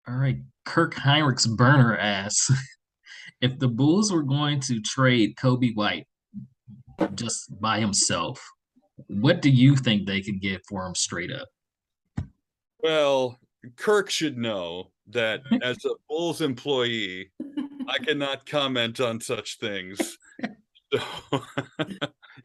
All right, Kirk Heinrich's burner asks, if the Bulls were going to trade Kobe White just by himself, what do you think they could get for him straight up? Well, Kirk should know that as a Bulls employee, I cannot comment on such things. So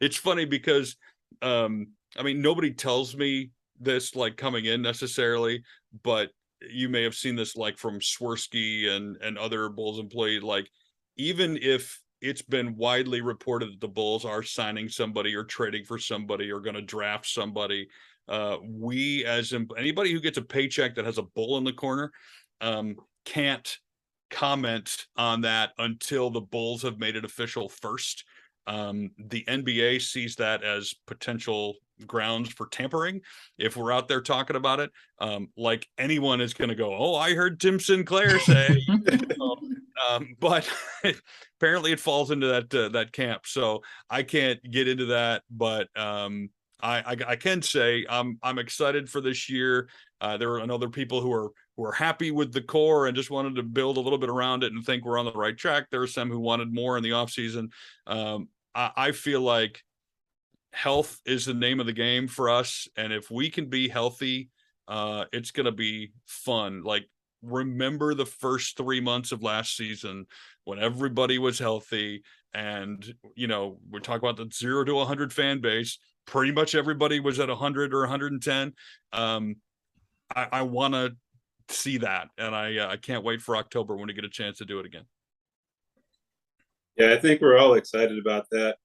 it's funny because, I mean, nobody tells me this like coming in necessarily, but you may have seen this like from Swirsky and other Bulls employees, like even if it's been widely reported that the Bulls are signing somebody or trading for somebody or going to draft somebody, we as anybody who gets a paycheck that has a bull in the corner can't comment on that until the Bulls have made it official first. The NBA sees that as potential grounds for tampering if we're out there talking about it. Like anyone is going to go, oh, I heard Tim Sinclair say, but apparently it falls into that camp. So I can't get into that, but I can say I'm excited for this year. There are other people who are happy with the core and just wanted to build a little bit around it and think we're on the right track. There are some who wanted more in the offseason. I feel like health is the name of the game for us. And if we can be healthy, it's going to be fun. Like, remember the first 3 months of last season when everybody was healthy and, you know, we're talking about the 0 to 100 fan base. Pretty much everybody was at 100 or 110. I want to see that. And I can't wait for October when we get a chance to do it again. Yeah, I think we're all excited about that.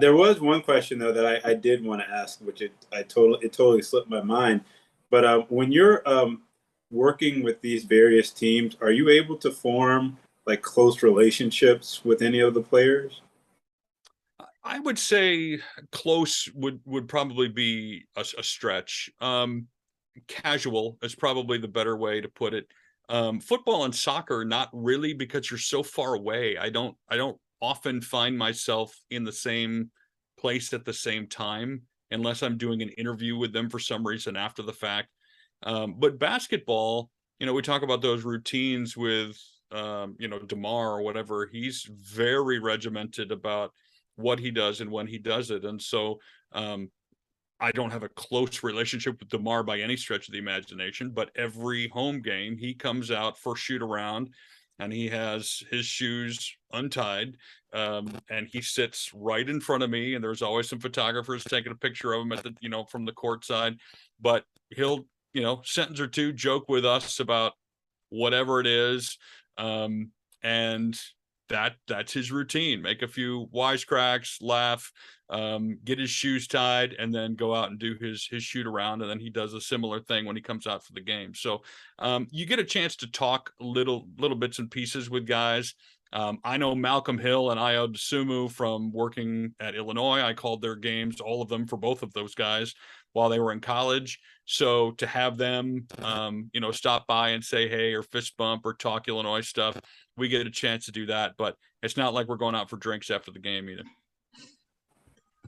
There was one question though that I did want to ask, which it totally slipped my mind. But when you're working with these various teams, are you able to form like close relationships with any of the players? I would say close would probably be a stretch. Casual is probably the better way to put it. Football and soccer, not really, because you're so far away. I don't often find myself in the same place at the same time unless I'm doing an interview with them for some reason after the fact. But basketball, you know, we talk about those routines with, you know, DeMar or whatever. He's very regimented about what he does and when he does it. And so I don't have a close relationship with DeMar by any stretch of the imagination, but every home game he comes out for shoot around and he has his shoes untied and he sits right in front of me. And there's always some photographers taking a picture of him at the, you know, from the court side, but he'll, you know, sentence or two, joke with us about whatever it is. And that's his routine. Make a few wisecracks, laugh, get his shoes tied, and then go out and do his shoot around. And then he does a similar thing when he comes out for the game. So you get a chance to talk little bits and pieces with guys. I know Malcolm Hill and Ayo Dosunmu from working at Illinois. I called their games, all of them, for both of those guys while they were in college. So to have them, you know, stop by and say, hey, or fist bump or talk Illinois stuff, we get a chance to do that. But it's not like we're going out for drinks after the game either.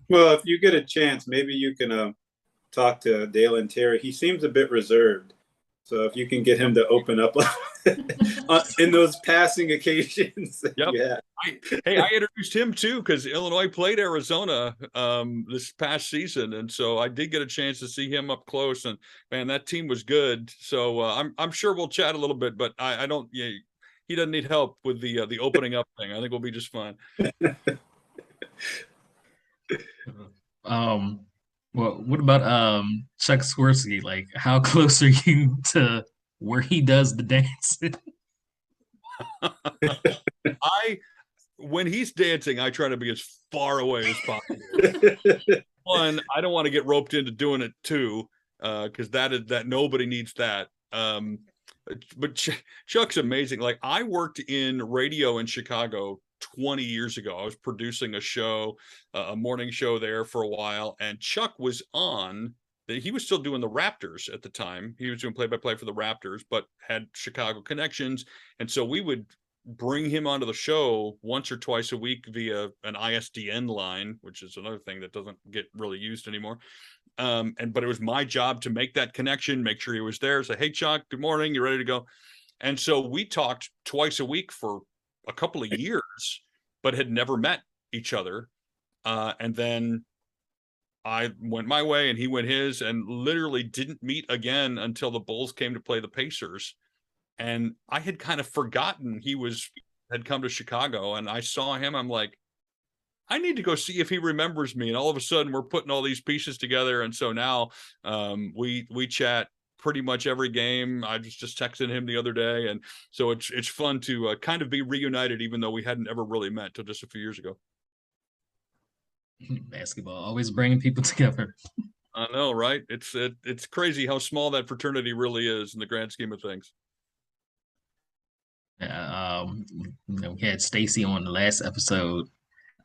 Well, if you get a chance, maybe you can talk to Dalen Terry. He seems a bit reserved. So if you can get him to open up in those passing occasions. Yep. Yeah. I introduced him too because Illinois played Arizona this past season, and so I did get a chance to see him up close. And man, that team was good. So I'm sure we'll chat a little bit, but I don't. Yeah, he doesn't need help with the opening up thing. I think we'll be just fine. Well, what about Chuck Swirsky? Like, how close are you to where he does the dancing? When he's dancing, I try to be as far away as possible. One, I don't want to get roped into doing it too, because that nobody needs that. But Chuck's amazing. Like, I worked in radio in Chicago 20 years ago. I was producing a show, a morning show there for a while, and Chuck was on. He was still doing the Raptors at the time. He was doing play-by-play for the Raptors, but had Chicago connections, and so we would bring him onto the show once or twice a week via an ISDN line, which is another thing that doesn't get really used anymore. But it was my job to make that connection, make sure he was there, say, hey, Chuck, good morning, you ready to go? And so we talked twice a week for a couple of years, but had never met each other. And then I went my way and he went his, and literally didn't meet again until the Bulls came to play the Pacers. And I had kind of forgotten he had come to Chicago, and I saw him. I'm like, I need to go see if he remembers me. And all of a sudden we're putting all these pieces together. And so now we chat pretty much every game. I was just texting him the other day, and so it's fun to kind of be reunited, even though we hadn't ever really met till just a few years ago. Basketball always bringing people together. I know, right? It's crazy how small that fraternity really is in the grand scheme of things. We had Stacy on the last episode.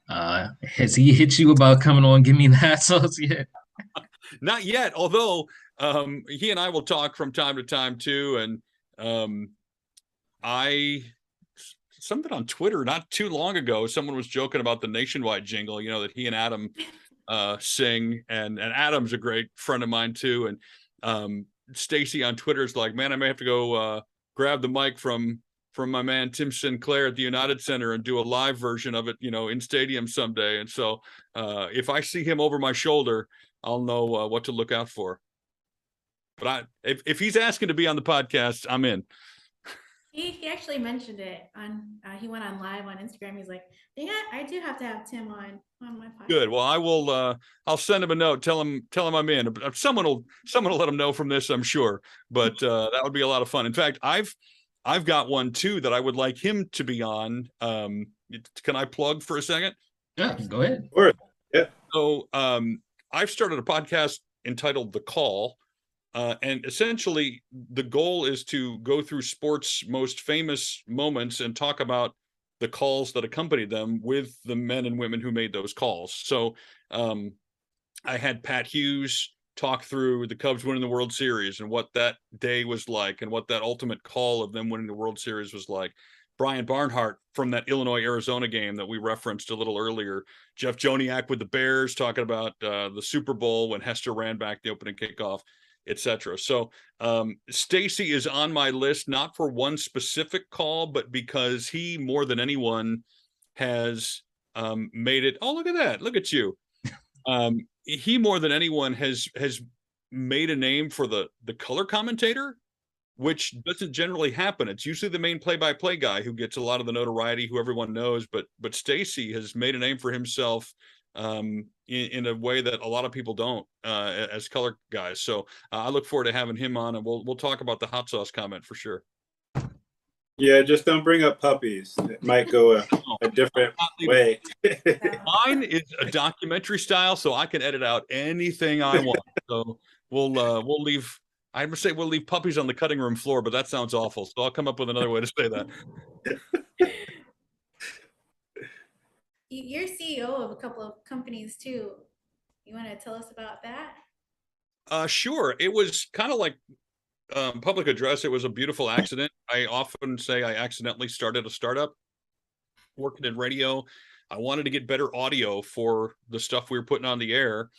Has he hit you about coming on Give Me the Hot Sauce yet? Not yet, although he and I will talk from time to time too. And something on Twitter not too long ago, someone was joking about the Nationwide jingle, that he and Adam sing, and Adam's a great friend of mine too. And Stacy on Twitter is like, man, I may have to go grab the mic from my man Tim Sinclair at the United Center and do a live version of it, in stadium someday. And so if I see him over my shoulder, I'll know what to look out for. But if he's asking to be on the podcast, I'm in. He actually mentioned it on. He went on live on Instagram. He's like, "Yeah, I do have to have Tim on my podcast." Good. Well, I will. I'll send him a note. Tell him I'm in. Someone will let him know from this, I'm sure. But that would be a lot of fun. In fact, I've got one too that I would like him to be on. Can I plug for a second? Yeah, go ahead. Sure. Yeah. So I've started a podcast entitled The Call. And essentially, the goal is to go through sports' most famous moments and talk about the calls that accompanied them with the men and women who made those calls. So I had Pat Hughes talk through the Cubs winning the World Series and what that day was like and what that ultimate call of them winning the World Series was like. Brian Barnhart from that Illinois-Arizona game that we referenced a little earlier. Jeff Joniak with the Bears talking about the Super Bowl when Hester ran back the opening kickoff, etc. So Stacy is on my list, not for one specific call, but because he more than anyone has made it. Oh, look at that. Look at you. He more than anyone has made a name for the color commentator, which doesn't generally happen. It's usually the main play-by-play guy who gets a lot of the notoriety, who everyone knows, but Stacy has made a name for himself in a way that a lot of people don't as color guys. So I look forward to having him on, and we'll talk about the hot sauce comment for sure. Yeah, just don't bring up puppies. It might go a different way. Mine is a documentary style, so I can edit out anything I want. So we'll leave. I would say we'll leave puppies on the cutting room floor, but that sounds awful. So I'll come up with another way to say that. You're CEO of a couple of companies too. You want to tell us about that? Sure. It was kind of like public address. It was a beautiful accident. I often say I accidentally started a startup working in radio. I wanted to get better audio for the stuff we were putting on the air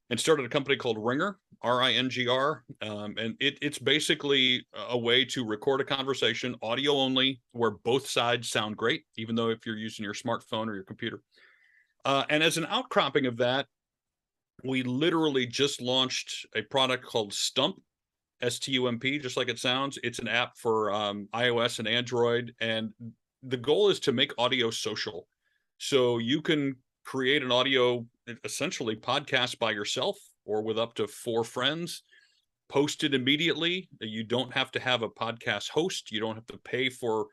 and started a company called Ringr, RINGR. And it's basically a way to record a conversation, audio only, where both sides sound great, even though if you're using your smartphone or your computer. And as an outcropping of that, we literally just launched a product called Stump, STUMP, just like it sounds. It's an app for iOS and Android. And the goal is to make audio social. So you can create an audio, essentially podcast by yourself or with up to 4 friends, post it immediately. You don't have to have a podcast host. You don't have to pay for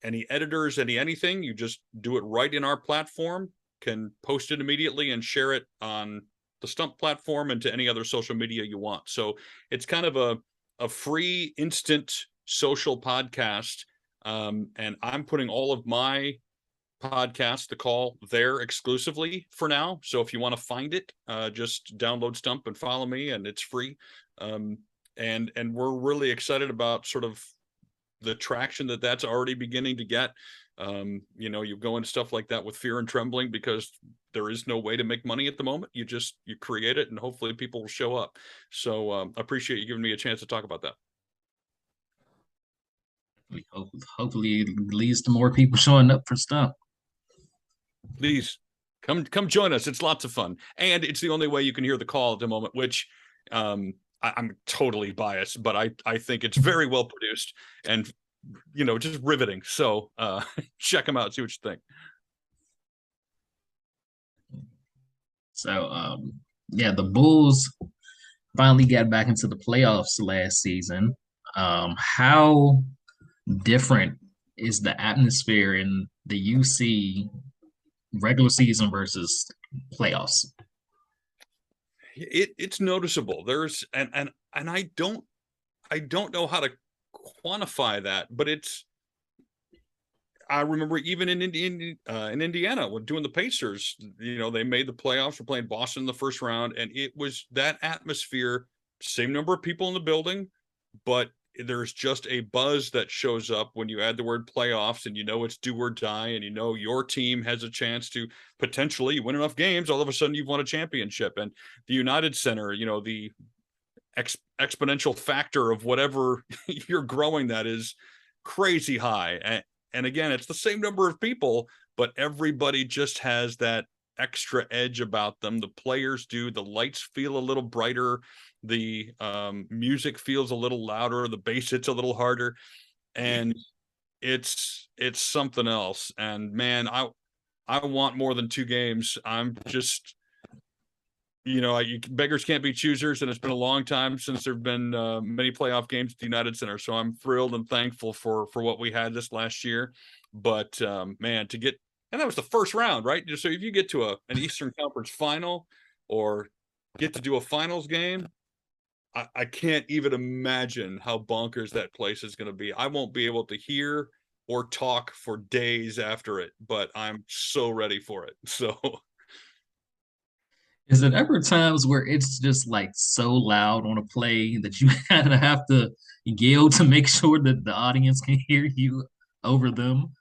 any editors, anything. You just do it right in our platform, can post it immediately and share it on the Stump platform and to any other social media you want. So it's kind of a free, instant social podcast. And I'm putting all of my podcast, The Call, there exclusively for now. So if you want to find it, just download Stump and follow me, and it's free. And we're really excited about sort of the traction that's already beginning to get. You go into stuff like that with fear and trembling because there is no way to make money at the moment. You create it and hopefully people will show up. So I appreciate you giving me a chance to talk about that. Hopefully it leads to more people showing up for Stump. Please come join us. It's lots of fun. And it's the only way you can hear The Call at the moment, which I'm totally biased, but I think it's very well produced and, just riveting. So check them out, see what you think. So, the Bulls finally got back into the playoffs last season. How different is the atmosphere in the UC regular season versus playoffs? It's noticeable. There's and I don't know how to quantify that, but I remember even in Indiana when doing the Pacers, they made the playoffs. We're playing Boston in the first round, and it was that atmosphere, same number of people in the building, but there's just a buzz that shows up when you add the word playoffs, and it's do or die, and your team has a chance to potentially win enough games. All of a sudden, you've won a championship, and the United Center, the exponential factor of whatever you're growing that is crazy high. And again, it's the same number of people, but everybody just has that extra edge about them. The players do. The lights feel a little brighter. The music feels a little louder. The bass hits a little harder, and it's something else. And man, I want more than 2 games. I'm just, beggars can't be choosers, and it's been a long time since there've been many playoff games at the United Center. So I'm thrilled and thankful for what we had this last year. But man, and that was the first round, right? So if you get to an Eastern Conference final or get to do a finals game, I can't even imagine how bonkers that place is going to be. I won't be able to hear or talk for days after it, but I'm so ready for it. So. Is it ever times where it's just like so loud on a play that you kind of have to yell to make sure that the audience can hear you over them?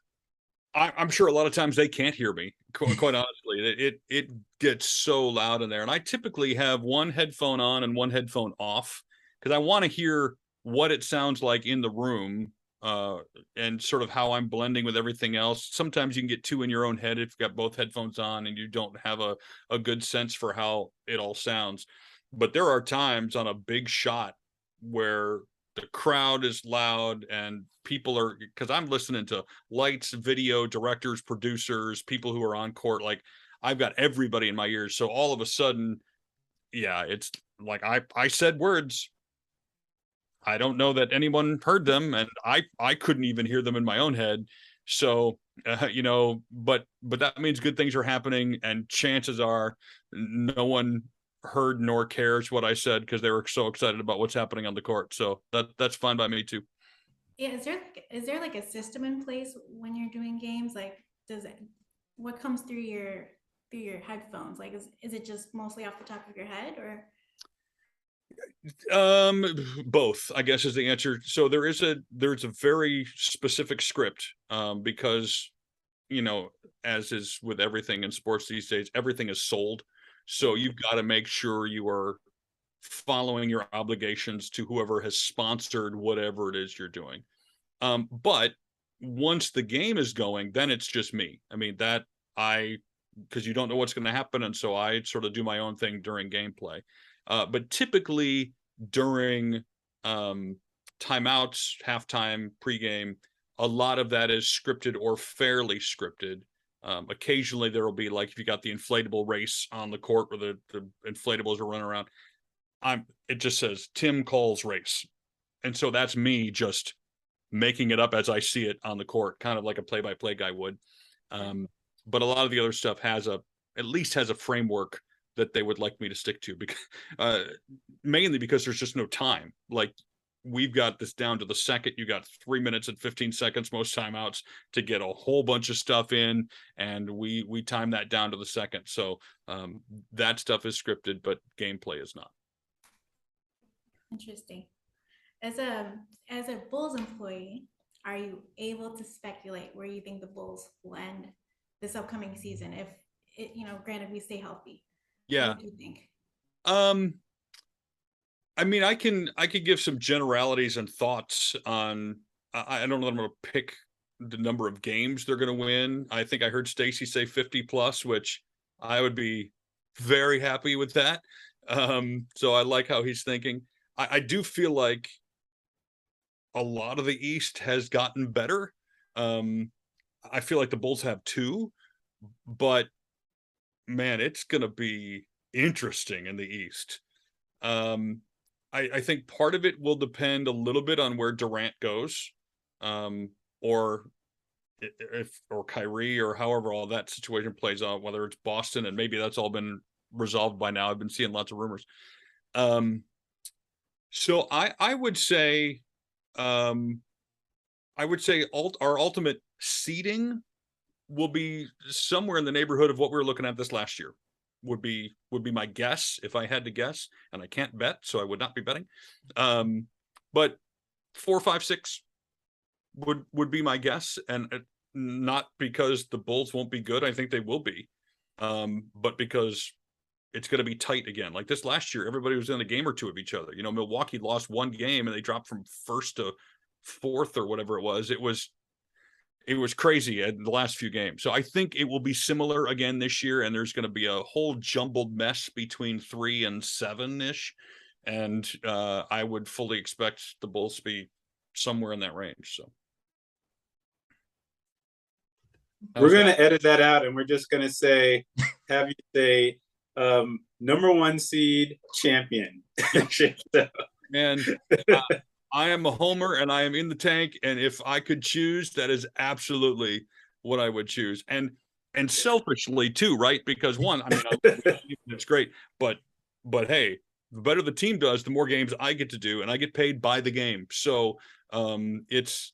I'm sure a lot of times they can't hear me. Quite honestly, it gets so loud in there, and I typically have one headphone on and one headphone off because I want to hear what it sounds like in the room, and sort of how I'm blending with everything else. Sometimes you can get 2 in your own head if you've got both headphones on and you don't have a good sense for how it all sounds. But there are times on a big shot where the crowd is loud and people are, because I'm listening to lights, video, directors, producers, people who are on court. Like I've got everybody in my ears. So all of a sudden, yeah, it's like I said words. I don't know that anyone heard them, and I couldn't even hear them in my own head. So but that means good things are happening, and chances are no one heard nor cares what I said because they were so excited about what's happening on the court. So that's fine by me too. Yeah, is there like a system in place when you're doing games? Like, what comes through your headphones? Like, is it just mostly off the top of your head, or? Both, I guess, is the answer. So there's a very specific script, because as is with everything in sports these days, everything is sold. So you've got to make sure you are following your obligations to whoever has sponsored whatever it is you're doing. But once the game is going, then it's just me. I mean, because you don't know what's going to happen. And so I sort of do my own thing during gameplay. But typically during timeouts, halftime, pregame, a lot of that is scripted or fairly scripted. Occasionally there will be, like, if you got the inflatable race on the court where the inflatables are running around, it just says Tim calls race. And so that's me just making it up as I see it on the court, kind of like a play-by-play guy would. But a lot of the other stuff at least has a framework that they would like me to stick to, because mainly because there's just no time. Like, we've got this down to the second. You got 3 minutes and 15 seconds most timeouts to get a whole bunch of stuff in, and we time that down to the second. So that stuff is scripted, but gameplay is not. Interesting. As a Bulls employee, are you able to speculate where you think the Bulls will end this upcoming season? If it, granted, we stay healthy. Yeah. What do you think? I mean, I could give some generalities and thoughts on. I don't know that I'm going to pick the number of games they're going to win. I think I heard Stacey say 50 plus, which I would be very happy with that. So I like how he's thinking. I do feel like a lot of the East has gotten better. I feel like the Bulls have too, but man, it's going to be interesting in the East. I think part of it will depend a little bit on where Durant goes, or or Kyrie, or however all that situation plays out, whether it's Boston, and maybe that's all been resolved by now. I've been seeing lots of rumors. So I would say, our ultimate seeding will be somewhere in the neighborhood of what we were looking at this last year. Would be my guess if I had to guess, and I can't bet, so I would not be betting. But 4, 5, 6 would be my guess, and not because the Bulls won't be good. I think they will be, but because it's going to be tight again. Like this last year, everybody was in a game or two of each other. You know, Milwaukee lost one game and they dropped from first to fourth or whatever it was. It was crazy in the last few games. So I think it will be similar again this year, and there's going to be a whole jumbled mess between 3 and 7-ish. And I would fully expect the Bulls to be somewhere in that range. So we're going to edit that out, and we're just going to say, have you say, number 1 seed champion. And I am a homer, and I am in the tank. And if I could choose, that is absolutely what I would choose. And selfishly too, right? Because one, I mean, it's great, but hey, the better the team does, the more games I get to do, and I get paid by the game. So it's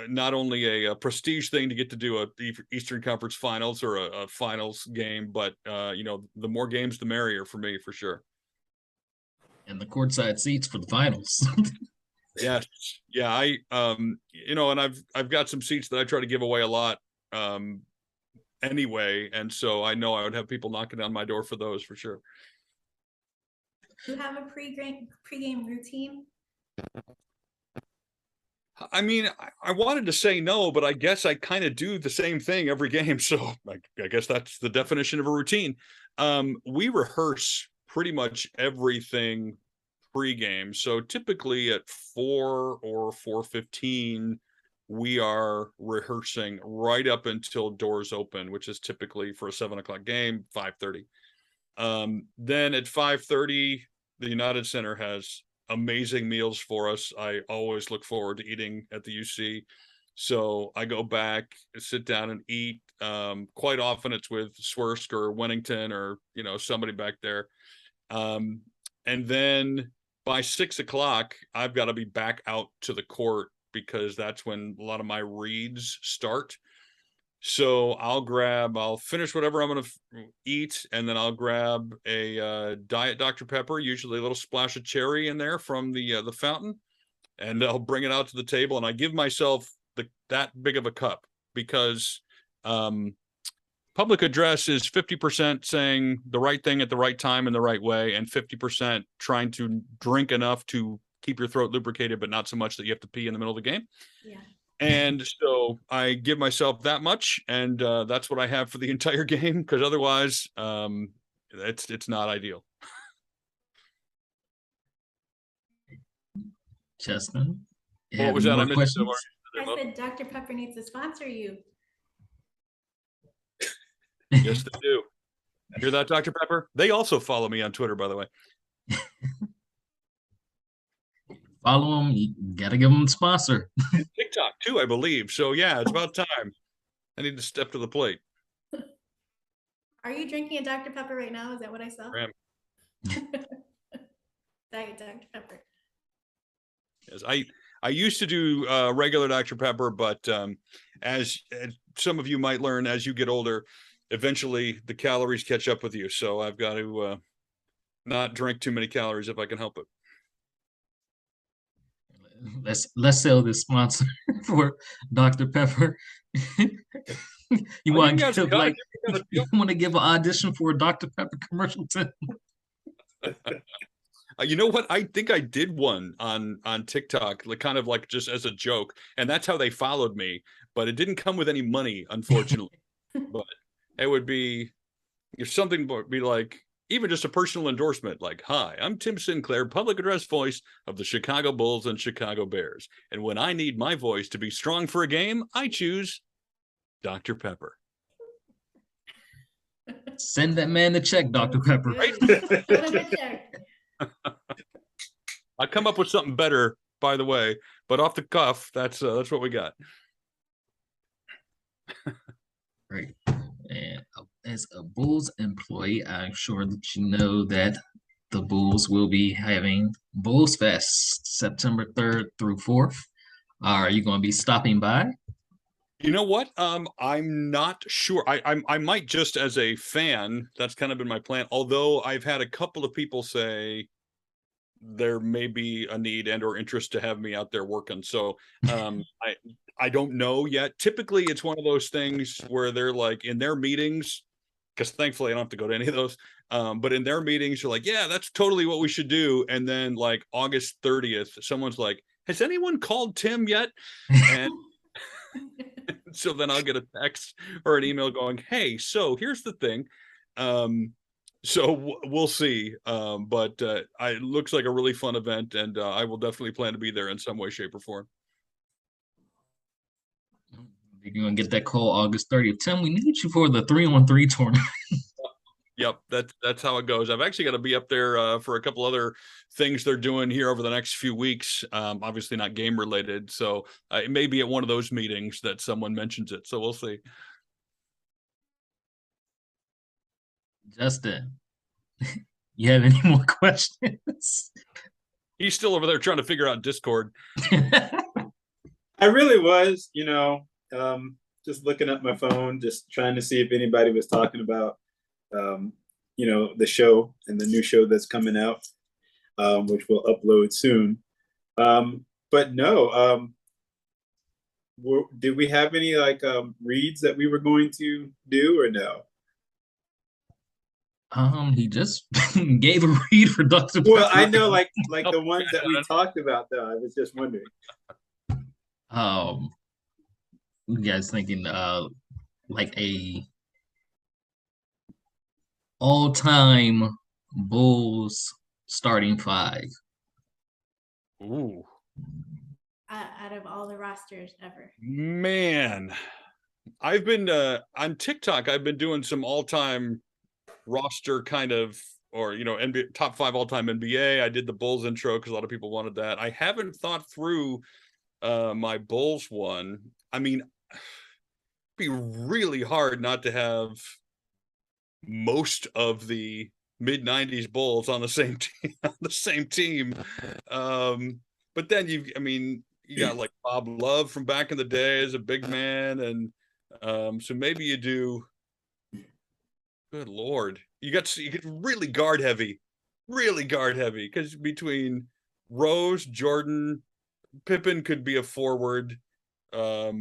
not only a prestige thing to get to do a Eastern Conference Finals or a finals game, but the more games, the merrier for me, for sure. And the courtside seats for the finals. Yes. Yeah. And I've got some seats that I try to give away a lot anyway. And so I know I would have people knocking on my door for those, for sure. Do you have a pregame routine? I mean, I wanted to say no, but I guess I kind of do the same thing every game. So I guess that's the definition of a routine. We rehearse pretty much everything pregame. So typically at 4 or 4:15, we are rehearsing right up until doors open, which is typically for a 7:00 game, 5:30. Then at 5:30, the United Center has amazing meals for us. I always look forward to eating at the UC. So I go back, sit down and eat. Quite often it's with Swersk or Wennington or, somebody back there. And then by 6:00, I've got to be back out to the court because that's when a lot of my reads start. So I'll finish whatever I'm going to eat, and then I'll grab a Diet Dr. Pepper, usually a little splash of cherry in there from the fountain, and I'll bring it out to the table, and I give myself that big of a cup because public address is 50% saying the right thing at the right time in the right way, and 50% trying to drink enough to keep your throat lubricated, but not so much that you have to pee in the middle of the game. Yeah. And so I give myself that much, and that's what I have for the entire game, because otherwise it's not ideal. Justin, What was that? I missed it. I said Dr. Pepper needs to sponsor you. Yes, they do. Hear that, Dr. Pepper? They also follow me on Twitter, by the way. Follow them. You got to give them a sponsor. TikTok too, I believe. So yeah, it's about time. I need to step to the plate. Are you drinking a Dr. Pepper right now? Is that what I saw? Diet Dr. Pepper. Yes, I used to do regular Dr. Pepper, but as some of you might learn as you get older, eventually the calories catch up with you. So I've got to not drink too many calories if I can help it. Let's sell this sponsor for Dr. Pepper. You want to give an audition for a Dr. Pepper commercial too? You know what? I think I did one on TikTok, kind of like just as a joke, and that's how they followed me. But it didn't come with any money, unfortunately. But it would be if something would be like, even just a personal endorsement, like, "Hi, I'm Tim Sinclair, public address voice of the Chicago Bulls and Chicago Bears. And when I need my voice to be strong for a game, I choose Dr. Pepper." Send that man the check, Dr. Pepper. Right? I come up with something better, by the way, but off the cuff, that's what we got. Right. And as a Bulls employee, I'm sure that you know that the Bulls will be having Bulls Fest September 3rd through 4th. Are you going to be stopping by? You know what? I'm not sure. I might just as a fan. That's kind of been my plan. Although I've had a couple of people say there may be a need and or interest to have me out there working. So I don't know yet. Typically, it's one of those things where they're like in their meetings, because thankfully I don't have to go to any of those. But in their meetings, you're like, yeah, that's totally what we should do. And then like August 30th, someone's like, has anyone called Tim yet? And so then I'll get a text or an email going, hey, so here's the thing. So we'll see. But it looks like a really fun event, and I will definitely plan to be there in some way, shape, or form. You're going to get that call August 30th. Tim, we need you for the 3-on-3 tournament. Yep, that's how it goes. I've actually got to be up there for a couple other things they're doing here over the next few weeks. Obviously not game related, so it may be at one of those meetings that someone mentions it. So we'll see. Justin, you have any more questions? He's still over there trying to figure out Discord. I really was, just looking at my phone, just trying to see if anybody was talking about, the show and the new show that's coming out, which we'll upload soon. But no, did we have any reads that we were going to do or no? He just gave a read for Dr. Well, Pepper. I know like the ones that we talked about though. I was just wondering. You guys thinking like a all-time Bulls starting five? Ooh. Out of all the rosters ever. Man, I've been on TikTok. I've been doing some all-time roster kind of, or NBA, top 5 all-time NBA. I did the Bulls intro because a lot of people wanted that. I haven't thought through my Bulls one. I mean, it'd be really hard not to have most of the mid-90s Bulls on the same team. But then you got like Bob Love from back in the day as a big man, and so maybe you do. Good Lord, you get really guard heavy because between Rose, Jordan, Pippen could be a forward, but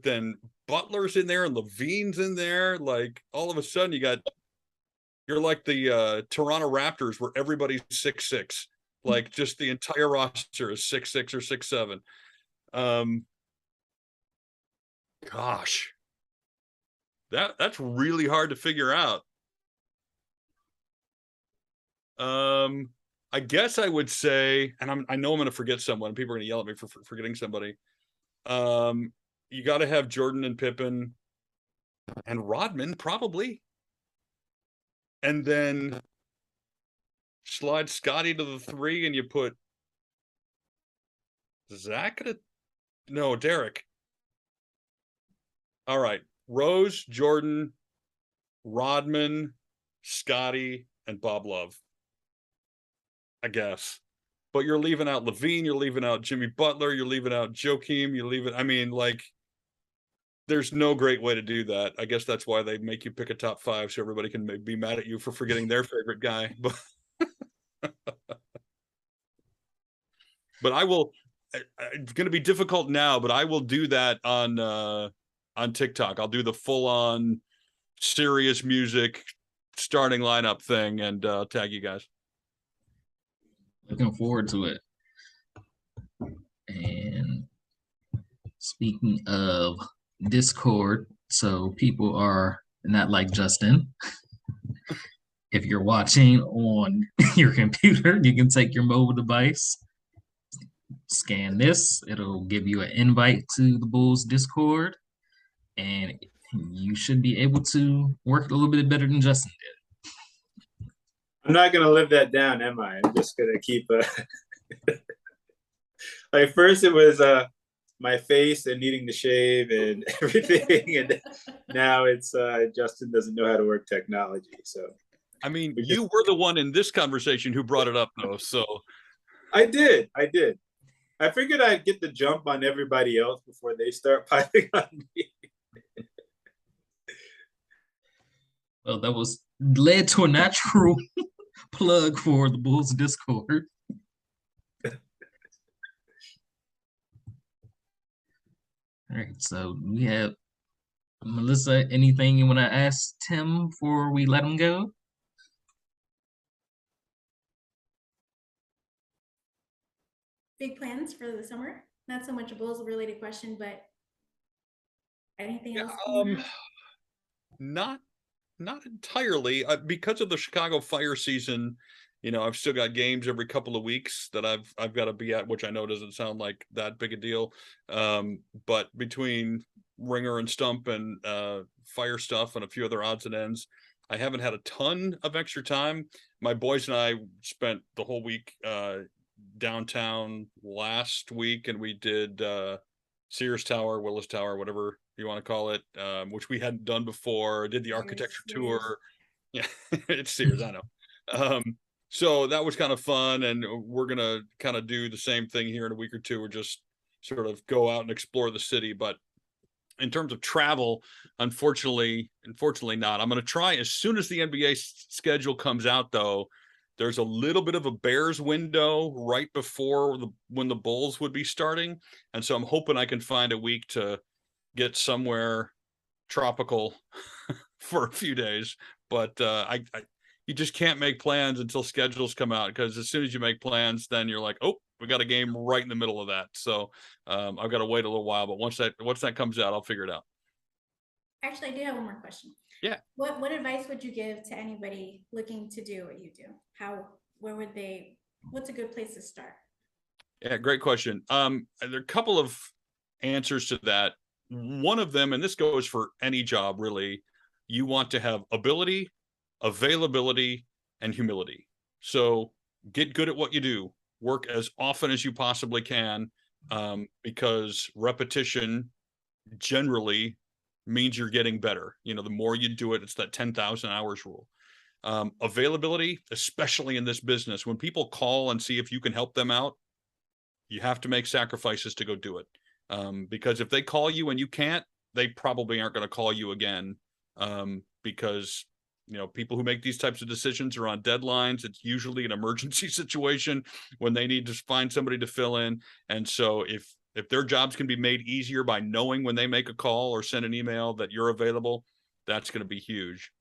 then Butler's in there and Levine's in there. Like all of a sudden you're like the Toronto Raptors where everybody's 6'6". Like just the entire roster is 6'6" or 6'7". Gosh, that's really hard to figure out. I guess I would say, and I know I'm going to forget someone. People are going to yell at me for forgetting somebody. You got to have Jordan and Pippen and Rodman probably, and then slide Scotty to the 3, and you put Zach at Derek. All right, Rose, Jordan, Rodman, Scotty, and Bob Love, I guess. But you're leaving out Levine, you're leaving out Jimmy Butler, you're leaving out Joakim, there's no great way to do that. I guess that's why they make you pick a top 5 so everybody can be mad at you for forgetting their favorite guy. But I will. It's going to be difficult now, but I will do that on TikTok. I'll do the full-on serious music starting lineup thing and tag you guys. Looking forward to it. And speaking of Discord, so people are not like Justin. If you're watching on your computer, you can take your mobile device, scan this, it'll give you an invite to the Bulls Discord, and you should be able to work a little bit better than Justin did. I'm not gonna live that down, am I? I'm just gonna keep like first it was my face and needing to shave and everything, and now it's Justin doesn't know how to work technology. So I mean, you were the one in this conversation who brought it up, though. So I did. I figured I'd get the jump on everybody else before they start piling on me. Well, that was led to a natural plug for the Bulls Discord. All right, so we have Melissa. Anything you want to ask Tim before we let him go? Big plans for the summer? Not so much a Bulls related question, but anything else? not entirely, because of the Chicago fire season. I've still got games every couple of weeks that I've got to be at, which I know doesn't sound like that big a deal. But between Ringer and Stump and fire stuff and a few other odds and ends, I haven't had a ton of extra time. My boys and I spent the whole week downtown last week, and we did Sears Tower, Willis Tower, whatever you want to call it, which we hadn't done before. Did the architecture tour. Yeah, it's Sears, I know. So that was kind of fun, and we're gonna kind of do the same thing here in a week or two, or just sort of go out and explore the city. But in terms of travel, unfortunately not. I'm going to try as soon as the NBA schedule comes out, though. There's a little bit of a Bears window right before when the Bulls would be starting, and so I'm hoping I can find a week to get somewhere tropical for a few days. But you just can't make plans until schedules come out, because as soon as you make plans, then you're like, oh, we got a game right in the middle of that. So I've got to wait a little while, but once that comes out, I'll figure it out. Actually, I do have one more question. Yeah. What advice would you give to anybody looking to do what you do? What's a good place to start? Yeah, great question. There are a couple of answers to that. One of them, and this goes for any job really, you want to have ability, availability, and humility. So get good at what you do. Work as often as you possibly can, because repetition generally means you're getting better. The more you do it, it's that 10,000 hours rule. Availability, especially in this business, when people call and see if you can help them out, you have to make sacrifices to go do it. Because if they call you and you can't, they probably aren't going to call you again, because people who make these types of decisions are on deadlines. It's usually an emergency situation when they need to find somebody to fill in. And so if their jobs can be made easier by knowing when they make a call or send an email that you're available, that's going to be huge.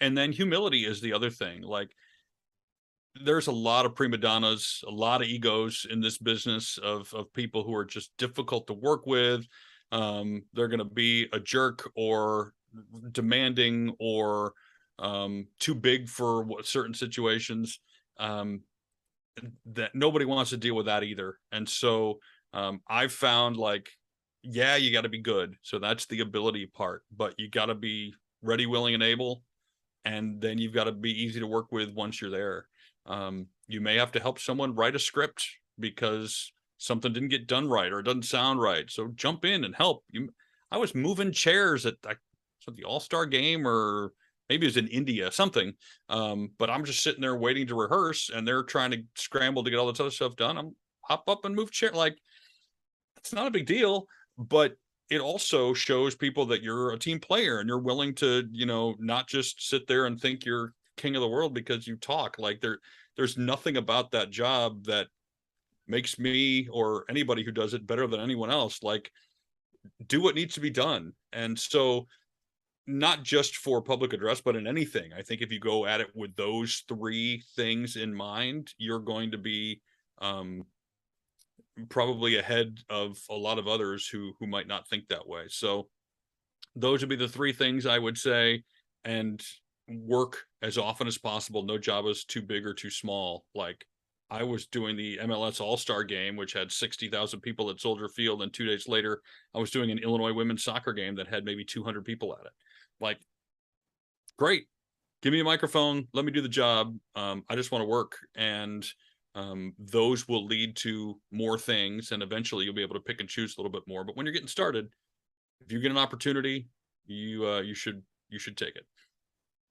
And then humility is the other thing. Like, there's a lot of prima donnas, a lot of egos in this business of people who are just difficult to work with. They're going to be a jerk or demanding or too big for certain situations, that nobody wants to deal with that either. And so I've found, like, yeah, you got to be good. So that's the ability part, but you got to be ready, willing, and able. And then you've got to be easy to work with once you're there. You may have to help someone write a script because something didn't get done right or it doesn't sound right. So jump in and help. I was moving chairs at the All-Star game, or maybe it was in India, something. But I'm just sitting there waiting to rehearse, and they're trying to scramble to get all this other stuff done. I'm hop up and move chair. Like, it's not a big deal, but it also shows people that you're a team player and you're willing to, not just sit there and think you're king of the world because you talk. Like, there's nothing about that job that makes me or anybody who does it better than anyone else. Like, do what needs to be done. And so, not just for public address, but in anything, I think if you go at it with those three things in mind, you're going to be probably ahead of a lot of others who might not think that way. So those would be the three things I would say. And work as often as possible. No job is too big or too small. Like, I was doing the MLS All-Star game, which had 60,000 people at Soldier Field, and 2 days later I was doing an Illinois women's soccer game that had maybe 200 people at it. Like, great, give me a microphone, let me do the job. I just want to work, and those will lead to more things, and eventually you'll be able to pick and choose a little bit more. But when you're getting started, if you get an opportunity, you should take it.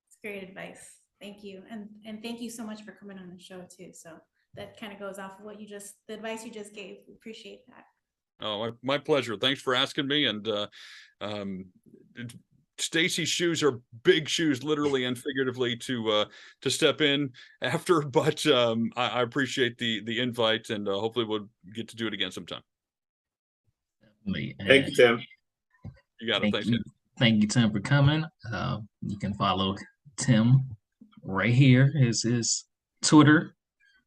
It's great advice. Thank you. And thank you so much for coming on the show too. So that kind of goes off of what the advice you just gave. We appreciate that. Oh, my pleasure. Thanks for asking me. And Stacy's shoes are big shoes, literally and figuratively, to step in after. But I appreciate the invite, and hopefully we'll get to do it again sometime. Thank you, Tim. You got it. Thanks. Thank you, Tim, for coming. You can follow Tim right here. Is his Twitter.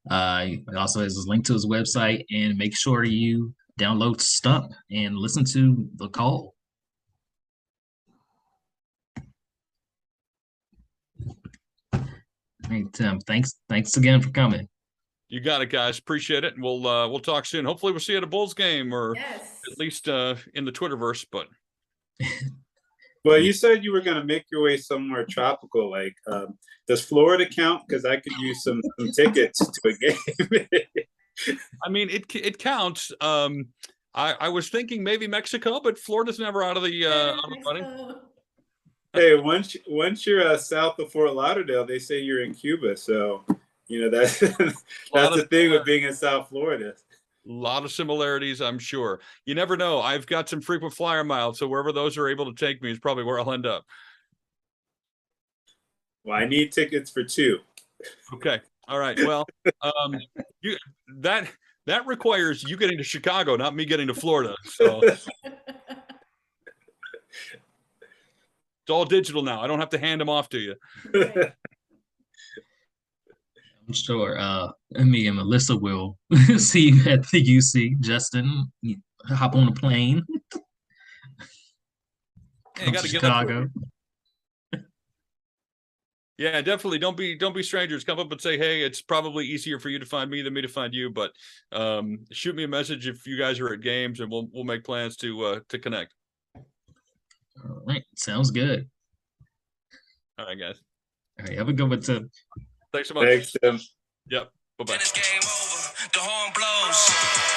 He also has his link to his website, and make sure you download Stump and listen to the call. Hey, Tim, thanks again for coming. You got it, guys. Appreciate it. And we'll talk soon. Hopefully we'll see you at a Bulls game, or Yes. at least in the Twitterverse. But Well, you said you were going to make your way somewhere tropical. Like, does Florida count? Because I could use some tickets to a game. I mean, it counts. I was thinking maybe Mexico, but Florida's never out of the running. Hey, once you're south of Fort Lauderdale, they say you're in Cuba. So, that's the thing with being in South Florida. A lot of similarities, I'm sure. You never know. I've got some frequent flyer miles, so wherever those are able to take me is probably where I'll end up. Well, I need tickets for 2. Okay. All right. Well, that requires you getting to Chicago, not me getting to Florida. So it's all digital now. I don't have to hand them off to you. Right. I'm sure me and Melissa will see you at the UC. Justin, hop on a plane. Yeah, you Come got to to get up. Chicago. Yeah, definitely. Don't be strangers. Come up and say, hey, it's probably easier for you to find me than me to find you. But shoot me a message if you guys are at games, and we'll make plans to connect. All right, sounds good. All right, guys. All right, have a good one, Tim. Thanks so much. Thanks, Tim. Yep. Bye-bye. Then it's game over. The horn blows.